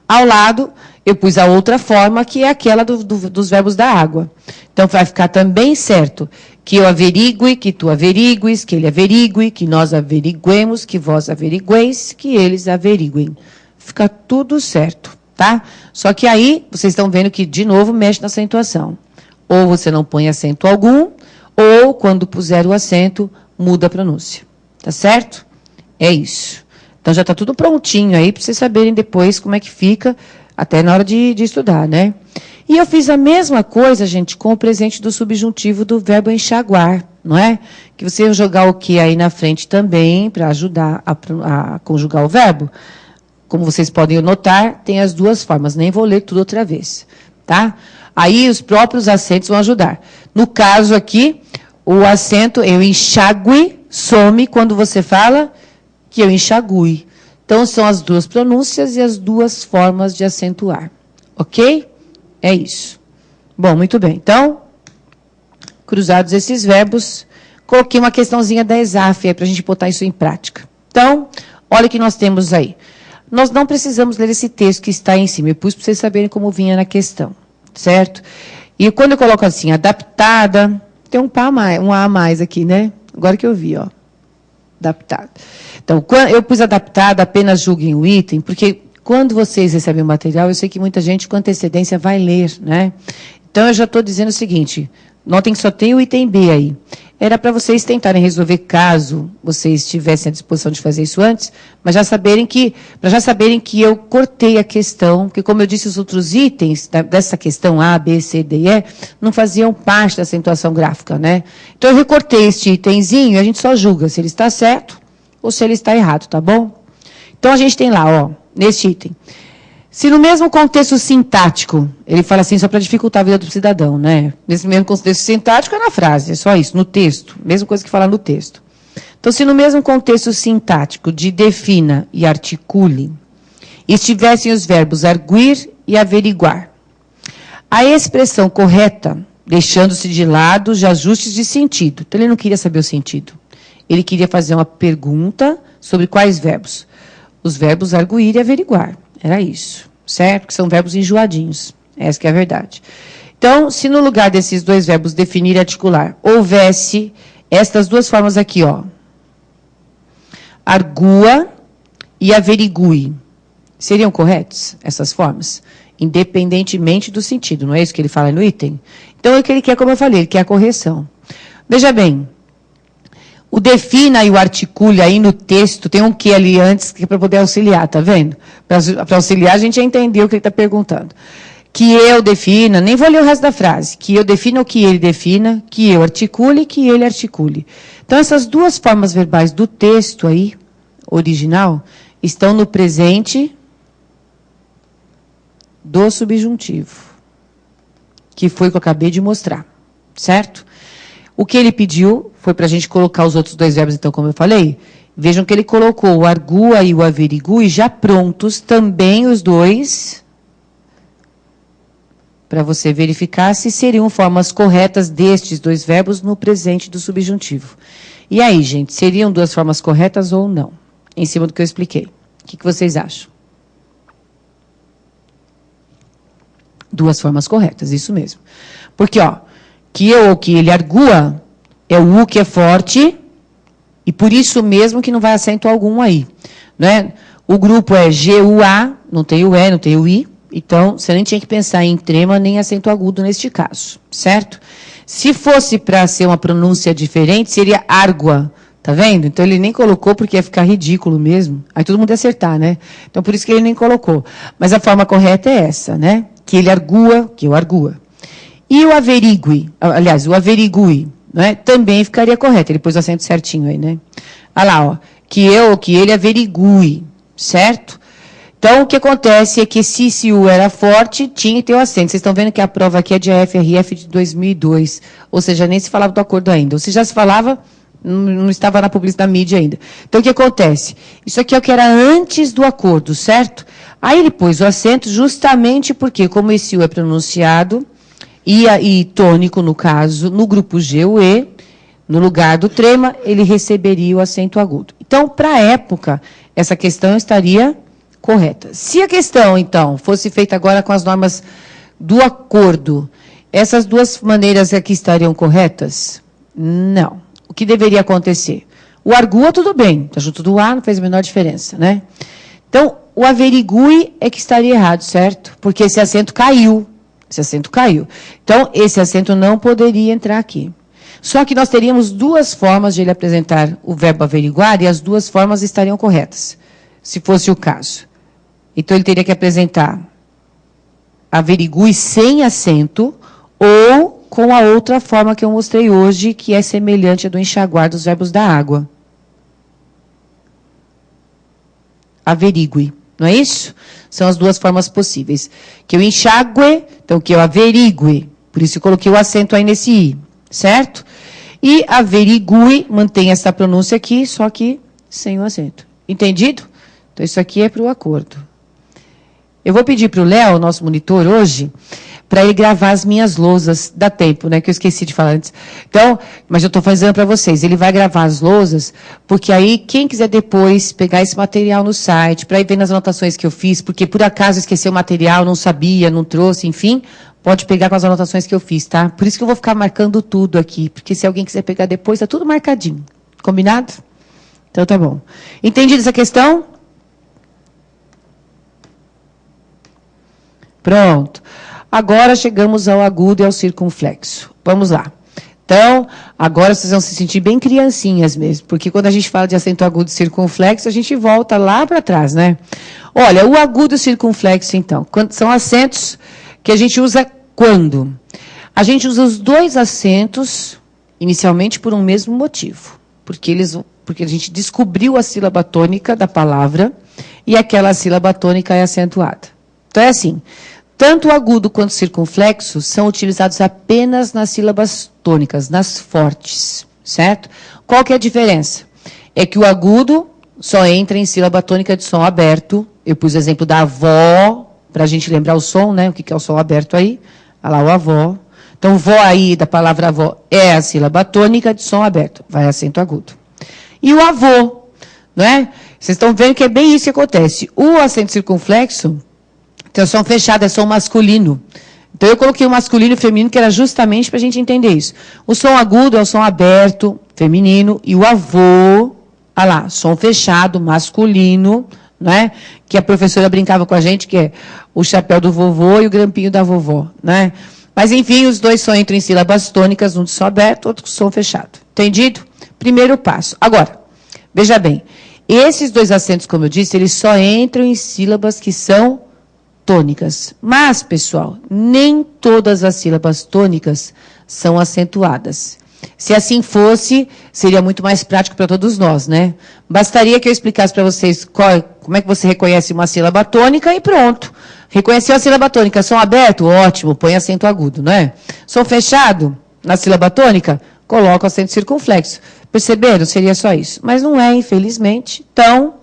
Ao lado, eu pus a outra forma, que é aquela dos verbos da água. Então, vai ficar também certo que eu averigue, que tu averigues, que ele averigue, que nós averiguemos, que vós averigueis, que eles averiguem. Fica tudo certo, tá? Só que aí, vocês estão vendo que, de novo, mexe na acentuação. Ou você não põe acento algum, ou, quando puser o acento, muda a pronúncia. Tá certo? É isso. Então, já está tudo prontinho aí, para vocês saberem depois como é que fica, até na hora de estudar, né? E eu fiz a mesma coisa, gente, com o presente do subjuntivo do verbo enxaguar, não é? Que você vai jogar o que aí na frente também, para ajudar a conjugar o verbo. Como vocês podem notar, tem as duas formas, nem vou ler tudo outra vez, tá? Aí os próprios acentos vão ajudar. No caso aqui, o acento eu enxague some quando você fala que eu enxague. Então, são as duas pronúncias e as duas formas de acentuar. Ok? É isso. Bom, muito bem. Então, cruzados esses verbos, coloquei uma questãozinha da ESAF aí para a gente botar isso em prática. Então, olha o que nós temos aí. Nós não precisamos ler esse texto que está aí em cima. Eu pus para vocês saberem como vinha na questão. Certo? E quando eu coloco assim, adaptada, tem um A a mais aqui, né? Agora que eu vi, ó. Adaptada. Então, eu pus adaptada, apenas julguem o item, porque quando vocês recebem o material, eu sei que muita gente com antecedência vai ler, né? Então, eu já estou dizendo o seguinte, notem que só tem o item B aí. Era para vocês tentarem resolver caso vocês tivessem a disposição de fazer isso antes, mas para já saberem que eu cortei a questão, porque como eu disse, os outros itens dessa questão A, B, C, D e E, não faziam parte da acentuação gráfica, né? Então, eu recortei este itemzinho e a gente só julga se ele está certo ou se ele está errado, tá bom? Então, a gente tem lá, ó, neste item, Se no mesmo contexto sintático, ele fala assim só para dificultar a vida do cidadão, né? Nesse mesmo contexto sintático é na frase, é só isso, no texto, mesma coisa que fala no texto. Então, se no mesmo contexto sintático de defina e articule, estivessem os verbos arguir e averiguar, a expressão correta, deixando-se de lado os ajustes de sentido. Então, ele não queria saber o sentido. Ele queria fazer uma pergunta sobre quais verbos. Os verbos arguir e averiguar. Era isso, certo? Que são verbos enjoadinhos. Essa que é a verdade. Então, se no lugar desses dois verbos definir e articular, houvesse estas duas formas aqui, ó. Argua e averigue. Seriam corretos essas formas? Independentemente do sentido, não é isso que ele fala no item? Então, é o que ele quer, como eu falei, ele quer a correção. Veja bem, o defina e o articule aí no texto, tem um que ali antes, que é para poder auxiliar, tá vendo? Para auxiliar, a gente já entendeu o que ele está perguntando. Que eu defina, nem vou ler o resto da frase, que eu defina o que ele defina, que eu articule, que ele articule. Então, essas duas formas verbais do texto aí, original, estão no presente do subjuntivo, que foi o que eu acabei de mostrar, certo? O que ele pediu foi para a gente colocar os outros dois verbos, então, como eu falei. Vejam que ele colocou o argua e o averigue já prontos, também os dois, para você verificar se seriam formas corretas destes dois verbos no presente do subjuntivo. E aí, gente, seriam duas formas corretas ou não? Em cima do que eu expliquei. O que vocês acham? Duas formas corretas, isso mesmo. Porque, ó, que eu ou que ele argua, é o U que é forte, e por isso mesmo que não vai acento algum aí. Né? O grupo é G-U-A, não tem o E, não tem o I, então você nem tinha que pensar em trema nem acento agudo neste caso, certo? Se fosse para ser uma pronúncia diferente, seria argua, tá vendo? Então ele nem colocou porque ia ficar ridículo mesmo, aí todo mundo ia acertar, né? Então por isso que ele nem colocou. Mas a forma correta é essa, né? Que ele argua, que eu argua. E o averigue, aliás, o averigue, né, também ficaria correto. Ele pôs o acento certinho aí, né? Olha lá, ó, que eu ou que ele averigue, certo? Então, o que acontece é que se o era forte, tinha que ter o acento. Vocês estão vendo que a prova aqui é de AFRF de 2002, ou seja, nem se falava do acordo ainda. Ou se já se falava, não estava na publicidade da mídia ainda. Então, o que acontece? Isso aqui é o que era antes do acordo, certo? Aí ele pôs o acento justamente porque, como esse U é pronunciado, e tônico, no caso, no grupo G, o E, no lugar do trema, ele receberia o acento agudo. Então, para a época, essa questão estaria correta. Se a questão, então, fosse feita agora com as normas do acordo, essas duas maneiras aqui estariam corretas? Não. O que deveria acontecer? O argua, tudo bem, está junto do A, não fez a menor diferença, né? Então, o averigue é que estaria errado, certo? Porque esse acento caiu. Esse acento caiu. Então, esse acento não poderia entrar aqui. Só que nós teríamos duas formas de ele apresentar o verbo averiguar e as duas formas estariam corretas, se fosse o caso. Então, ele teria que apresentar averigue sem acento ou com a outra forma que eu mostrei hoje, que é semelhante à do enxaguar dos verbos da água. Averigue. Não é isso? São as duas formas possíveis. Que eu enxague, então que eu averigue. Por isso eu coloquei o acento aí nesse I, certo? E averigue, mantém essa pronúncia aqui, só que sem o acento. Entendido? Então isso aqui é para o acordo. Eu vou pedir para o Léo, nosso monitor, hoje, para ele gravar as minhas lousas. Dá tempo, né? Que eu esqueci de falar antes. Então, mas eu estou fazendo para vocês. Ele vai gravar as lousas, porque aí, quem quiser depois pegar esse material no site, para ir ver nas anotações que eu fiz, porque por acaso esqueceu o material, não sabia, não trouxe, enfim, pode pegar com as anotações que eu fiz, tá? Por isso que eu vou ficar marcando tudo aqui, porque se alguém quiser pegar depois, está tudo marcadinho. Combinado? Então, tá bom. Entendido essa questão? Pronto. Agora chegamos ao agudo e ao circunflexo. Vamos lá. Então, agora vocês vão se sentir bem criancinhas mesmo, porque quando a gente fala de acento agudo e circunflexo, a gente volta lá para trás, né? Olha, o agudo e o circunflexo, então, são acentos que a gente usa quando? A gente usa os dois acentos, inicialmente, por um mesmo motivo. Porque a gente descobriu a sílaba tônica da palavra e aquela sílaba tônica é acentuada. Então é assim, tanto o agudo quanto o circunflexo são utilizados apenas nas sílabas tônicas, nas fortes, certo? Qual que é a diferença? É que o agudo só entra em sílaba tônica de som aberto. Eu pus o exemplo da avó, para a gente lembrar o som, né? O que é o som aberto aí? Olha lá, o avó. Então, vó aí, da palavra avó, é a sílaba tônica de som aberto. Vai acento agudo. E o avô, não é? Vocês estão vendo que é bem isso que acontece. O acento circunflexo tem o som fechado, é som masculino. Então, eu coloquei o masculino e o feminino, que era justamente para a gente entender isso. O som agudo é o som aberto, feminino, e o avô, olha lá, som fechado, masculino, né? Que a professora brincava com a gente, que é o chapéu do vovô e o grampinho da vovó, né? Mas, enfim, os dois só entram em sílabas tônicas, um de som aberto, outro com som fechado. Entendido? Primeiro passo. Agora, veja bem, esses dois acentos, como eu disse, eles só entram em sílabas que são tônicas. Mas, pessoal, nem todas as sílabas tônicas são acentuadas. Se assim fosse, seria muito mais prático para todos nós, né? Bastaria que eu explicasse para vocês como é que você reconhece uma sílaba tônica e pronto. Reconheceu a sílaba tônica, som aberto? Ótimo, põe acento agudo, né? Som fechado na sílaba tônica? Coloca o acento circunflexo. Perceberam? Seria só isso. Mas não é, infelizmente. Então,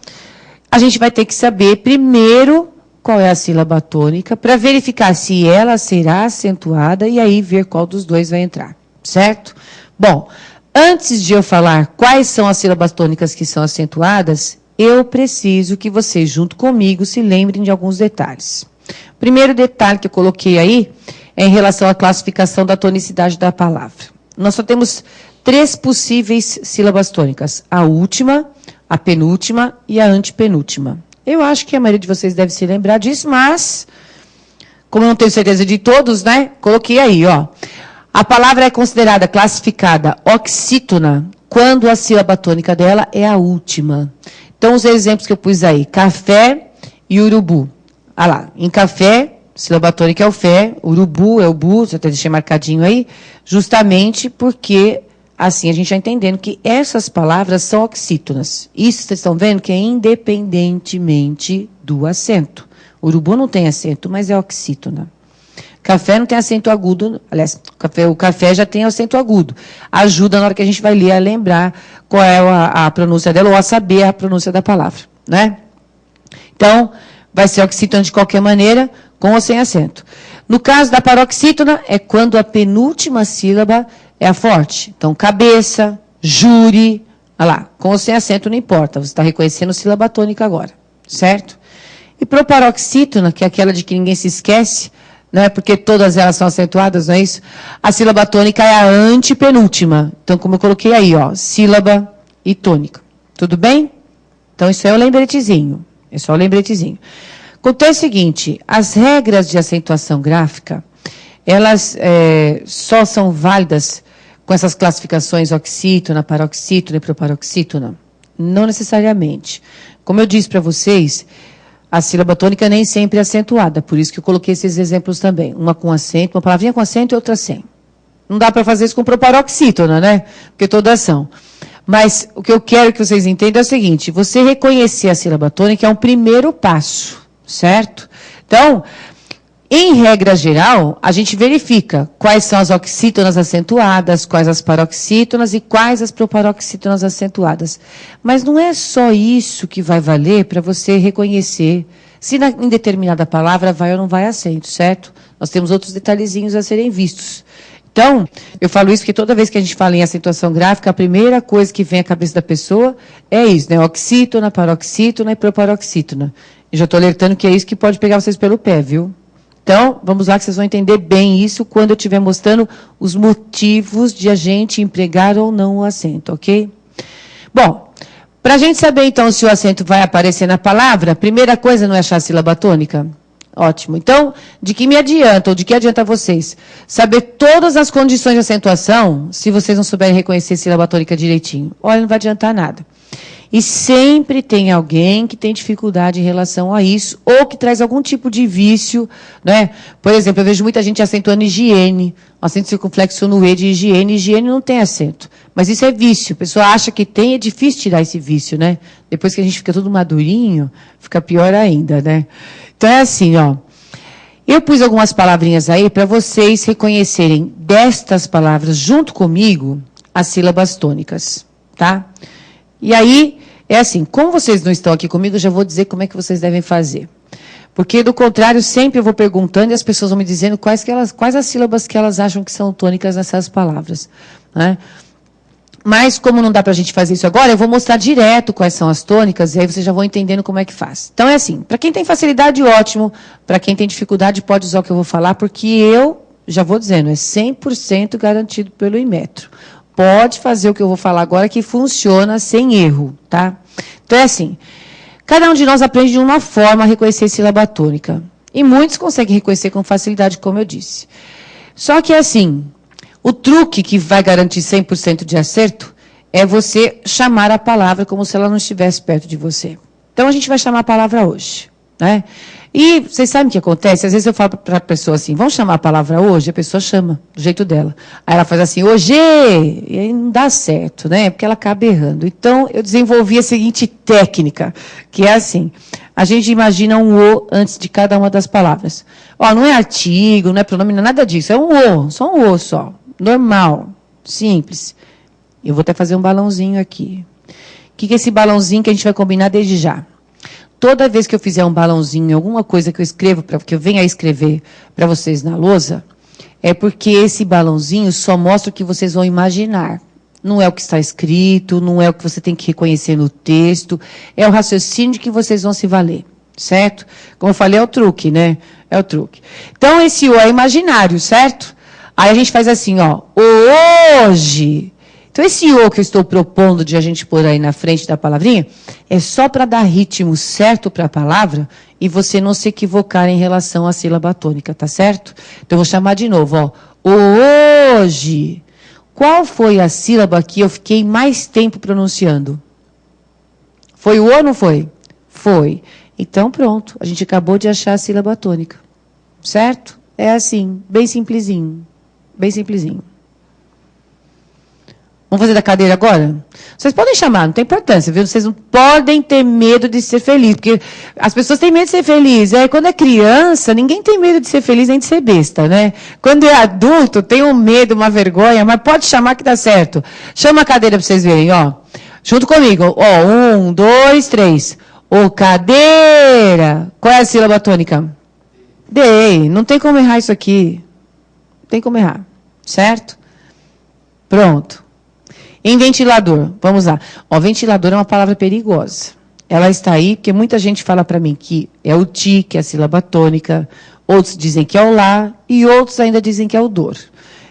a gente vai ter que saber primeiro qual é a sílaba tônica para verificar se ela será acentuada e aí ver qual dos dois vai entrar. Certo? Bom, antes de eu falar quais são as sílabas tônicas que são acentuadas, eu preciso que vocês, junto comigo, se lembrem de alguns detalhes. O primeiro detalhe que eu coloquei aí é em relação à classificação da tonicidade da palavra. Nós só temos 3 possíveis sílabas tônicas: a última, a penúltima e a antepenúltima. Eu acho que a maioria de vocês deve se lembrar disso, mas, como eu não tenho certeza de todos, né, coloquei aí, ó. A palavra é considerada, classificada, oxítona, quando a sílaba tônica dela é a última. Então, os exemplos que eu pus aí, café e urubu. Ah lá, em café, sílaba tônica é o fé, urubu é o bu, já até deixei marcadinho aí, justamente porque, assim, a gente está entendendo que essas palavras são oxítonas. Isso vocês estão vendo que é independentemente do acento. Urubu não tem acento, mas é oxítona. Café não tem acento agudo, aliás, o café já tem acento agudo. Ajuda na hora que a gente vai ler a lembrar qual é a pronúncia dela ou a saber a pronúncia da palavra, né? Então, vai ser oxítona de qualquer maneira, com ou sem acento. No caso da paroxítona, é quando a penúltima sílaba é a forte. Então, cabeça, júri, olha lá, com ou sem acento não importa, você está reconhecendo sílaba tônica agora, certo? E proparoxítona, que é aquela de que ninguém se esquece, não é porque todas elas são acentuadas, não é isso? A sílaba tônica é a antepenúltima. Então, como eu coloquei aí, ó, sílaba e tônica. Tudo bem? Então, isso é o lembretezinho. É só o lembretezinho. Acontece o seguinte, as regras de acentuação gráfica, elas só são válidas com essas classificações oxítona, paroxítona e proparoxítona? Não necessariamente. Como eu disse para vocês, a sílaba tônica nem sempre é acentuada, por isso que eu coloquei esses exemplos também. Uma com acento, uma palavrinha com acento e outra sem. Não dá para fazer isso com proparoxítona, né? Porque todas são. Mas o que eu quero que vocês entendam é o seguinte, você reconhecer a sílaba tônica é um primeiro passo, certo? Então, em regra geral, a gente verifica quais são as oxítonas acentuadas, quais as paroxítonas e quais as proparoxítonas acentuadas. Mas não é só isso que vai valer para você reconhecer se em determinada palavra vai ou não vai acento, certo? Nós temos outros detalhezinhos a serem vistos. Então, eu falo isso porque toda vez que a gente fala em acentuação gráfica, a primeira coisa que vem à cabeça da pessoa é isso, né? Oxítona, paroxítona e proparoxítona. E já estou alertando que é isso que pode pegar vocês pelo pé, viu? Então, vamos lá que vocês vão entender bem isso quando eu estiver mostrando os motivos de a gente empregar ou não o acento, ok? Bom, para a gente saber então se o acento vai aparecer na palavra, a primeira coisa não é achar a sílaba tônica? Ótimo. Então, de que me adianta, ou de que adianta vocês saber todas as condições de acentuação, se vocês não souberem reconhecer a sílaba tônica direitinho? Olha, não vai adiantar nada. E sempre tem alguém que tem dificuldade em relação a isso, ou que traz algum tipo de vício, né? Por exemplo, eu vejo muita gente acentuando higiene, acento circunflexo no E de higiene, higiene não tem acento. Mas isso é vício, a pessoa acha que tem, é difícil tirar esse vício, né? Depois que a gente fica tudo madurinho, fica pior ainda, né? Então é assim, ó. Eu pus algumas palavrinhas aí para vocês reconhecerem destas palavras, junto comigo, as sílabas tônicas, tá? E aí, é assim, como vocês não estão aqui comigo, eu já vou dizer como é que vocês devem fazer. Porque, do contrário, sempre eu vou perguntando e as pessoas vão me dizendo quais as sílabas que elas acham que são tônicas nessas palavras, né? Mas, como não dá para a gente fazer isso agora, eu vou mostrar direto quais são as tônicas, e aí vocês já vão entendendo como é que faz. Então, é assim, para quem tem facilidade, ótimo. Para quem tem dificuldade, pode usar o que eu vou falar, porque eu, já vou dizendo, é 100% garantido pelo Inmetro. Pode fazer o que eu vou falar agora, que funciona sem erro, tá? Então, é assim, cada um de nós aprende de uma forma a reconhecer sílaba tônica. E muitos conseguem reconhecer com facilidade, como eu disse. Só que, assim, o truque que vai garantir 100% de acerto é você chamar a palavra como se ela não estivesse perto de você. Então, a gente vai chamar a palavra hoje, né? E vocês sabem o que acontece? Às vezes eu falo para a pessoa assim, vamos chamar a palavra hoje? A pessoa chama, do jeito dela. Aí ela faz assim, hoje! E aí não dá certo, né? Porque ela acaba errando. Então, eu desenvolvi a seguinte técnica, que é assim, a gente imagina um O antes de cada uma das palavras. Ó, não é artigo, não é pronome, não é nada disso, é um O, só um O só. Normal, simples. Eu vou até fazer um balãozinho aqui. O que é esse balãozinho que a gente vai combinar desde já? Toda vez que eu fizer um balãozinho, alguma coisa que eu escrevo, que eu venha a escrever para vocês na lousa, é porque esse balãozinho só mostra o que vocês vão imaginar. Não é o que está escrito, não é o que você tem que reconhecer no texto, é o raciocínio de que vocês vão se valer, certo? Como eu falei, é o truque, né? É o truque. Então, esse O é imaginário, certo? Aí a gente faz assim, ó, hoje. Então, esse O que eu estou propondo de a gente pôr aí na frente da palavrinha, é só para dar ritmo certo para a palavra e você não se equivocar em relação à sílaba tônica, tá certo? Então, eu vou chamar de novo, ó, hoje. Qual foi a sílaba que eu fiquei mais tempo pronunciando? Foi o O ou não foi? Foi. Então, pronto, a gente acabou de achar a sílaba tônica, certo? É assim, bem simplesinho. Bem simplesinho. Vamos fazer da cadeira agora? Vocês podem chamar, não tem importância, viu? Vocês não podem ter medo de ser feliz, porque as pessoas têm medo de ser feliz. Quando é criança, ninguém tem medo de ser feliz nem de ser besta, né? Quando é adulto, tem um medo, uma vergonha, mas pode chamar que dá certo. Chama a cadeira para vocês verem, ó. Junto comigo. Ó, 1, 2, 3. Ô, cadeira. Qual é a sílaba tônica? D. Não tem como errar isso aqui. Não tem como errar, certo? Pronto. Em ventilador, vamos lá. Ó, ventilador é uma palavra perigosa. Ela está aí porque muita gente fala para mim que é o ti, que é a sílaba tônica, outros dizem que é o lá, e outros ainda dizem que é o dor.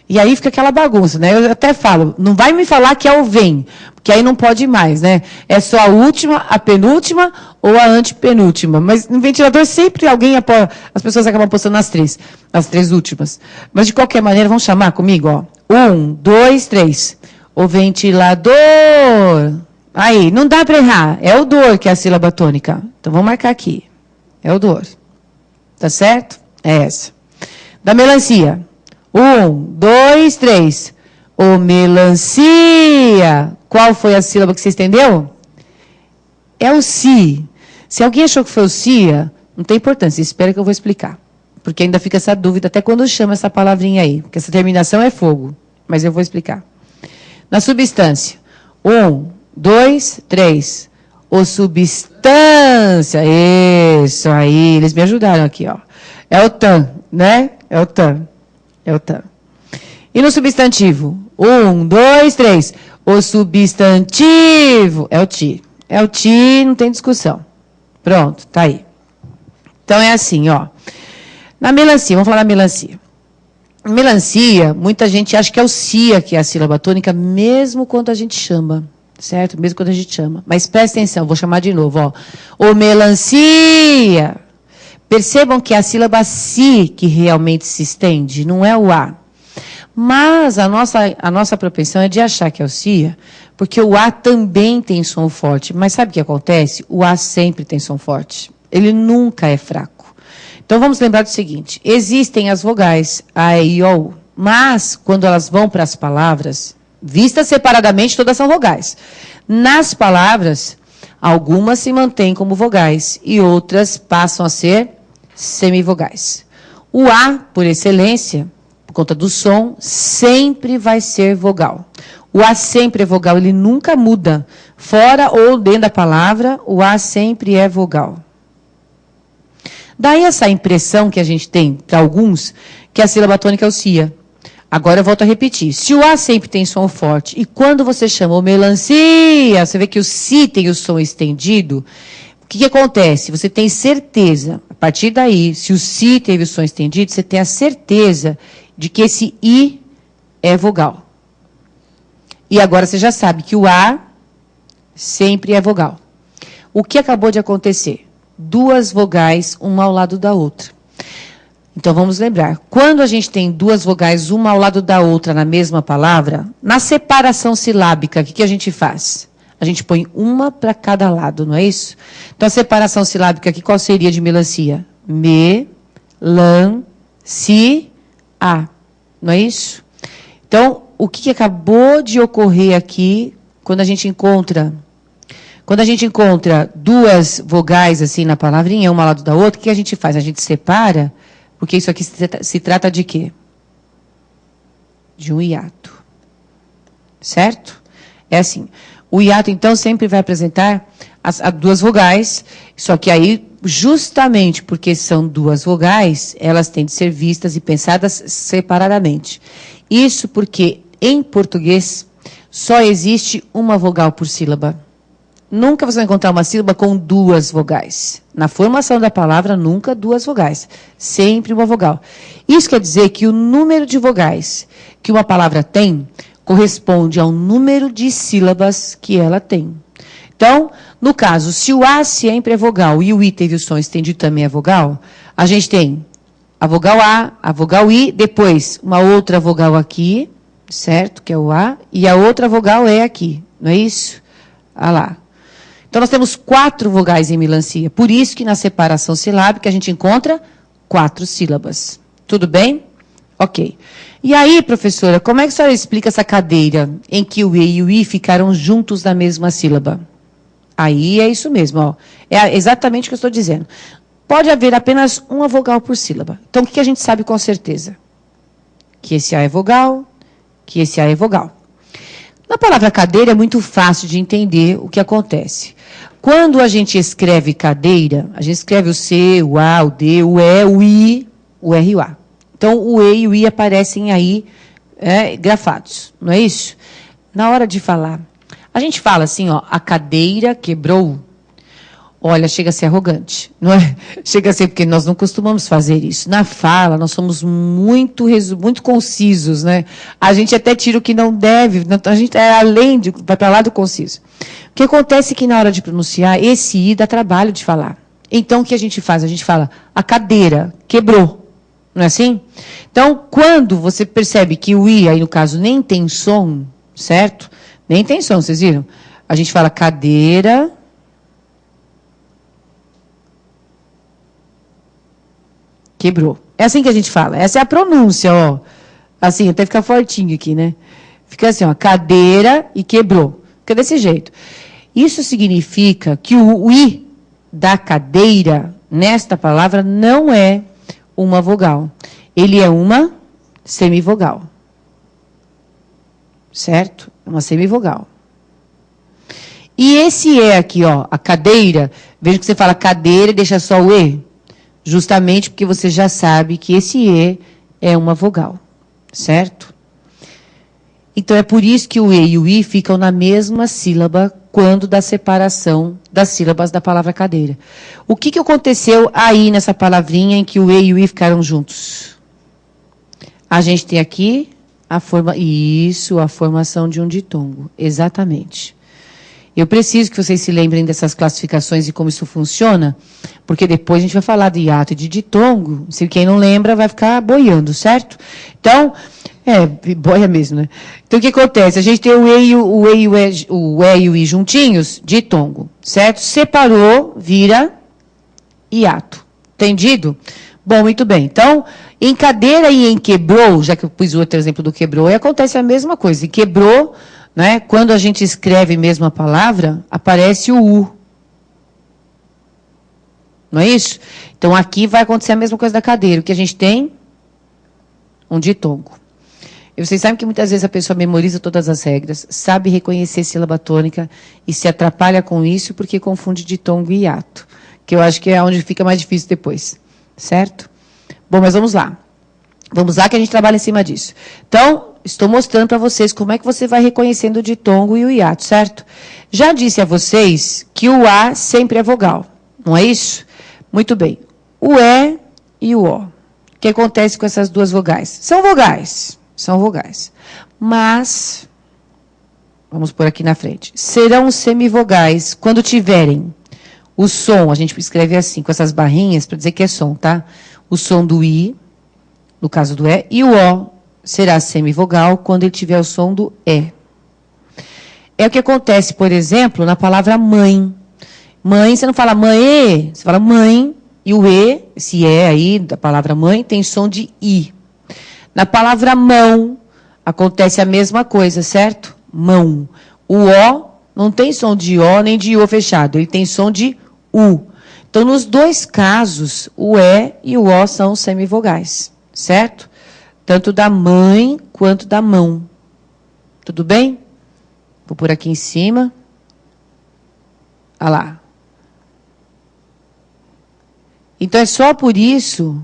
E aí fica aquela bagunça, né? Eu até falo, não vai me falar que é o vem, porque aí não pode mais, né? É só a última, a penúltima ou a antepenúltima. Mas no ventilador sempre as pessoas acabam postando as três últimas. Mas de qualquer maneira, vamos chamar comigo, ó. 1, 2, 3. O ventilador. Aí, não dá para errar. É o dor que é a sílaba tônica. Então vamos marcar aqui. É o dor. Tá certo? É essa. Da melancia. 1, 2, 3. O melancia. Qual foi a sílaba que você entendeu? É o si. Se alguém achou que foi o cia, não tem importância. Espera que eu vou explicar. Porque ainda fica essa dúvida até quando chama essa palavrinha aí. Porque essa terminação é fogo. Mas eu vou explicar. Na substância. 1, 2, 3. O substância. Isso aí. Eles me ajudaram aqui, ó. É o tan, né? É o tan. É o tan. E no substantivo? 1, 2, 3. O substantivo. É o ti. É o ti, não tem discussão. Pronto, tá aí. Então é assim, ó. Na melancia, vamos falar da melancia. Melancia, muita gente acha que é o cia, que é a sílaba tônica, mesmo quando a gente chama, certo? Mesmo quando a gente chama. Mas presta atenção, vou chamar de novo, ó. O melancia. Percebam que é a sílaba si que realmente se estende, não é o a. Mas a nossa propensão é de achar que é o cia, porque o a também tem som forte. Mas sabe o que acontece? O a sempre tem som forte. Ele nunca é fraco. Então, vamos lembrar do seguinte. Existem as vogais, a, e, i, o, u. Mas, quando elas vão para as palavras, vistas separadamente, todas são vogais. Nas palavras, algumas se mantêm como vogais e outras passam a ser semivogais. O A, por excelência, por conta do som, sempre vai ser vogal. O A sempre é vogal, ele nunca muda. Fora ou dentro da palavra, o A sempre é vogal. Daí essa impressão que a gente tem, para alguns, que a sílaba tônica é o cia. Agora eu volto a repetir. Se o A sempre tem som forte, e quando você chama o melancia, você vê que o si tem o som estendido, o que acontece? Você tem certeza, a partir daí, se o si teve o som estendido, você tem a certeza de que esse i é vogal. E agora você já sabe que o A sempre é vogal. O que acabou de acontecer? Duas vogais, uma ao lado da outra. Então, vamos lembrar. Quando a gente tem duas vogais, uma ao lado da outra, na mesma palavra, na separação silábica, o que a gente faz? A gente põe uma para cada lado, não é isso? Então, a separação silábica aqui, qual seria de melancia? Me, lan, si, a. Não é isso? Então, o que acabou de ocorrer aqui, quando a gente encontra duas vogais assim na palavrinha, uma ao lado da outra, o que a gente faz? A gente separa, porque isso aqui se trata de quê? De um hiato. Certo? É assim. O hiato, então, sempre vai apresentar as duas vogais, só que aí, justamente porque são duas vogais, elas têm de ser vistas e pensadas separadamente. Isso porque, em português, só existe uma vogal por sílaba. Nunca você vai encontrar uma sílaba com duas vogais. Na formação da palavra, nunca duas vogais. Sempre uma vogal. Isso quer dizer que o número de vogais que uma palavra tem corresponde ao número de sílabas que ela tem. Então, no caso, se o A sempre é vogal e o I teve o som estendido também é vogal, a gente tem a vogal A, a vogal I, depois uma outra vogal aqui, certo? Que é o A, e a outra vogal é aqui, não é isso? Ah lá. Então, nós temos 4 vogais em melancia. Por isso que na separação silábica a gente encontra 4 sílabas. Tudo bem? Ok. E aí, professora, como é que a senhora explica essa cadeira em que o E e o I ficaram juntos na mesma sílaba? Aí é isso mesmo, ó. É exatamente o que eu estou dizendo. Pode haver apenas uma vogal por sílaba. Então, o que a gente sabe com certeza? Que esse A é vogal, que esse A é vogal. Na palavra cadeira é muito fácil de entender o que acontece. Quando a gente escreve cadeira, a gente escreve o C, o A, o D, o E, o I, o R e o A. Então, o E e o I aparecem aí grafados, não é isso? Na hora de falar, a gente fala assim, ó, a cadeira quebrou. Olha, chega a ser arrogante, não é? Chega a ser, porque nós não costumamos fazer isso. Na fala, nós somos muito concisos, né? A gente até tira o que não deve, a gente é além de, vai para lá do conciso. O que acontece é que na hora de pronunciar, esse I dá trabalho de falar. Então, o que a gente faz? A gente fala, a cadeira quebrou, não é assim? Então, quando você percebe que o I, aí no caso, nem tem som, certo? Nem tem som, vocês viram? A gente fala cadeira... quebrou. É assim que a gente fala. Essa é a pronúncia, ó. Assim, até ficar fortinho aqui, né? Fica assim, ó. Cadeira e quebrou. Fica desse jeito. Isso significa que o I da cadeira, nesta palavra, não é uma vogal. Ele é uma semivogal. Certo? Uma semivogal. E esse E aqui, ó, a cadeira, veja que você fala cadeira e deixa só o E. Justamente porque você já sabe que esse E é uma vogal, certo? Então, é por isso que o E e o I ficam na mesma sílaba quando da separação das sílabas da palavra cadeira. O que aconteceu aí nessa palavrinha em que o E e o I ficaram juntos? A gente tem aqui a formação de um ditongo, exatamente. Eu preciso que vocês se lembrem dessas classificações e como isso funciona, porque depois a gente vai falar de hiato e de ditongo. Se quem não lembra vai ficar boiando, certo? Então, boia mesmo, né? Então, o que acontece? A gente tem o E e o I juntinhos, ditongo, certo? Separou, vira hiato. Entendido? Bom, muito bem. Então, em cadeira e em quebrou, já que eu pus o outro exemplo do quebrou, acontece a mesma coisa. E quebrou... né? Quando a gente escreve mesmo a palavra, aparece o U. Não é isso? Então, aqui vai acontecer a mesma coisa da cadeira. O que a gente tem? Um ditongo. E vocês sabem que muitas vezes a pessoa memoriza todas as regras, sabe reconhecer sílaba tônica e se atrapalha com isso porque confunde ditongo e hiato. Que eu acho que é onde fica mais difícil depois. Certo? Bom, mas vamos lá. Vamos lá que a gente trabalha em cima disso. Então, estou mostrando para vocês como é que você vai reconhecendo o ditongo e o hiato, certo? Já disse a vocês que o A sempre é vogal. Não é isso? Muito bem. O E e o O. O que acontece com essas duas vogais? São vogais. São vogais. Mas, vamos pôr aqui na frente, serão semivogais quando tiverem o som, a gente escreve assim, com essas barrinhas, para dizer que é som, tá? O som do I, no caso do E, e o O será semivogal quando ele tiver o som do E. É o que acontece, por exemplo, na palavra mãe. Mãe, você não fala mãe, você fala mãe, e o E, esse E aí, da palavra mãe, tem som de I. Na palavra mão, acontece a mesma coisa, certo? Mão. O O não tem som de O nem de O fechado, ele tem som de U. Então, nos dois casos, o E e o O são semivogais, certo? Tanto da mãe quanto da mão. Tudo bem? Vou por aqui em cima. Olha lá. Então, é só por isso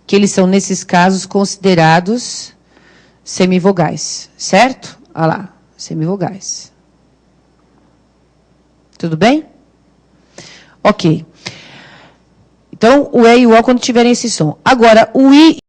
que eles são, nesses casos, considerados semivogais, certo? Olha lá, semivogais. Tudo bem? Ok. Então, o E e o O quando tiverem esse som. Agora, o I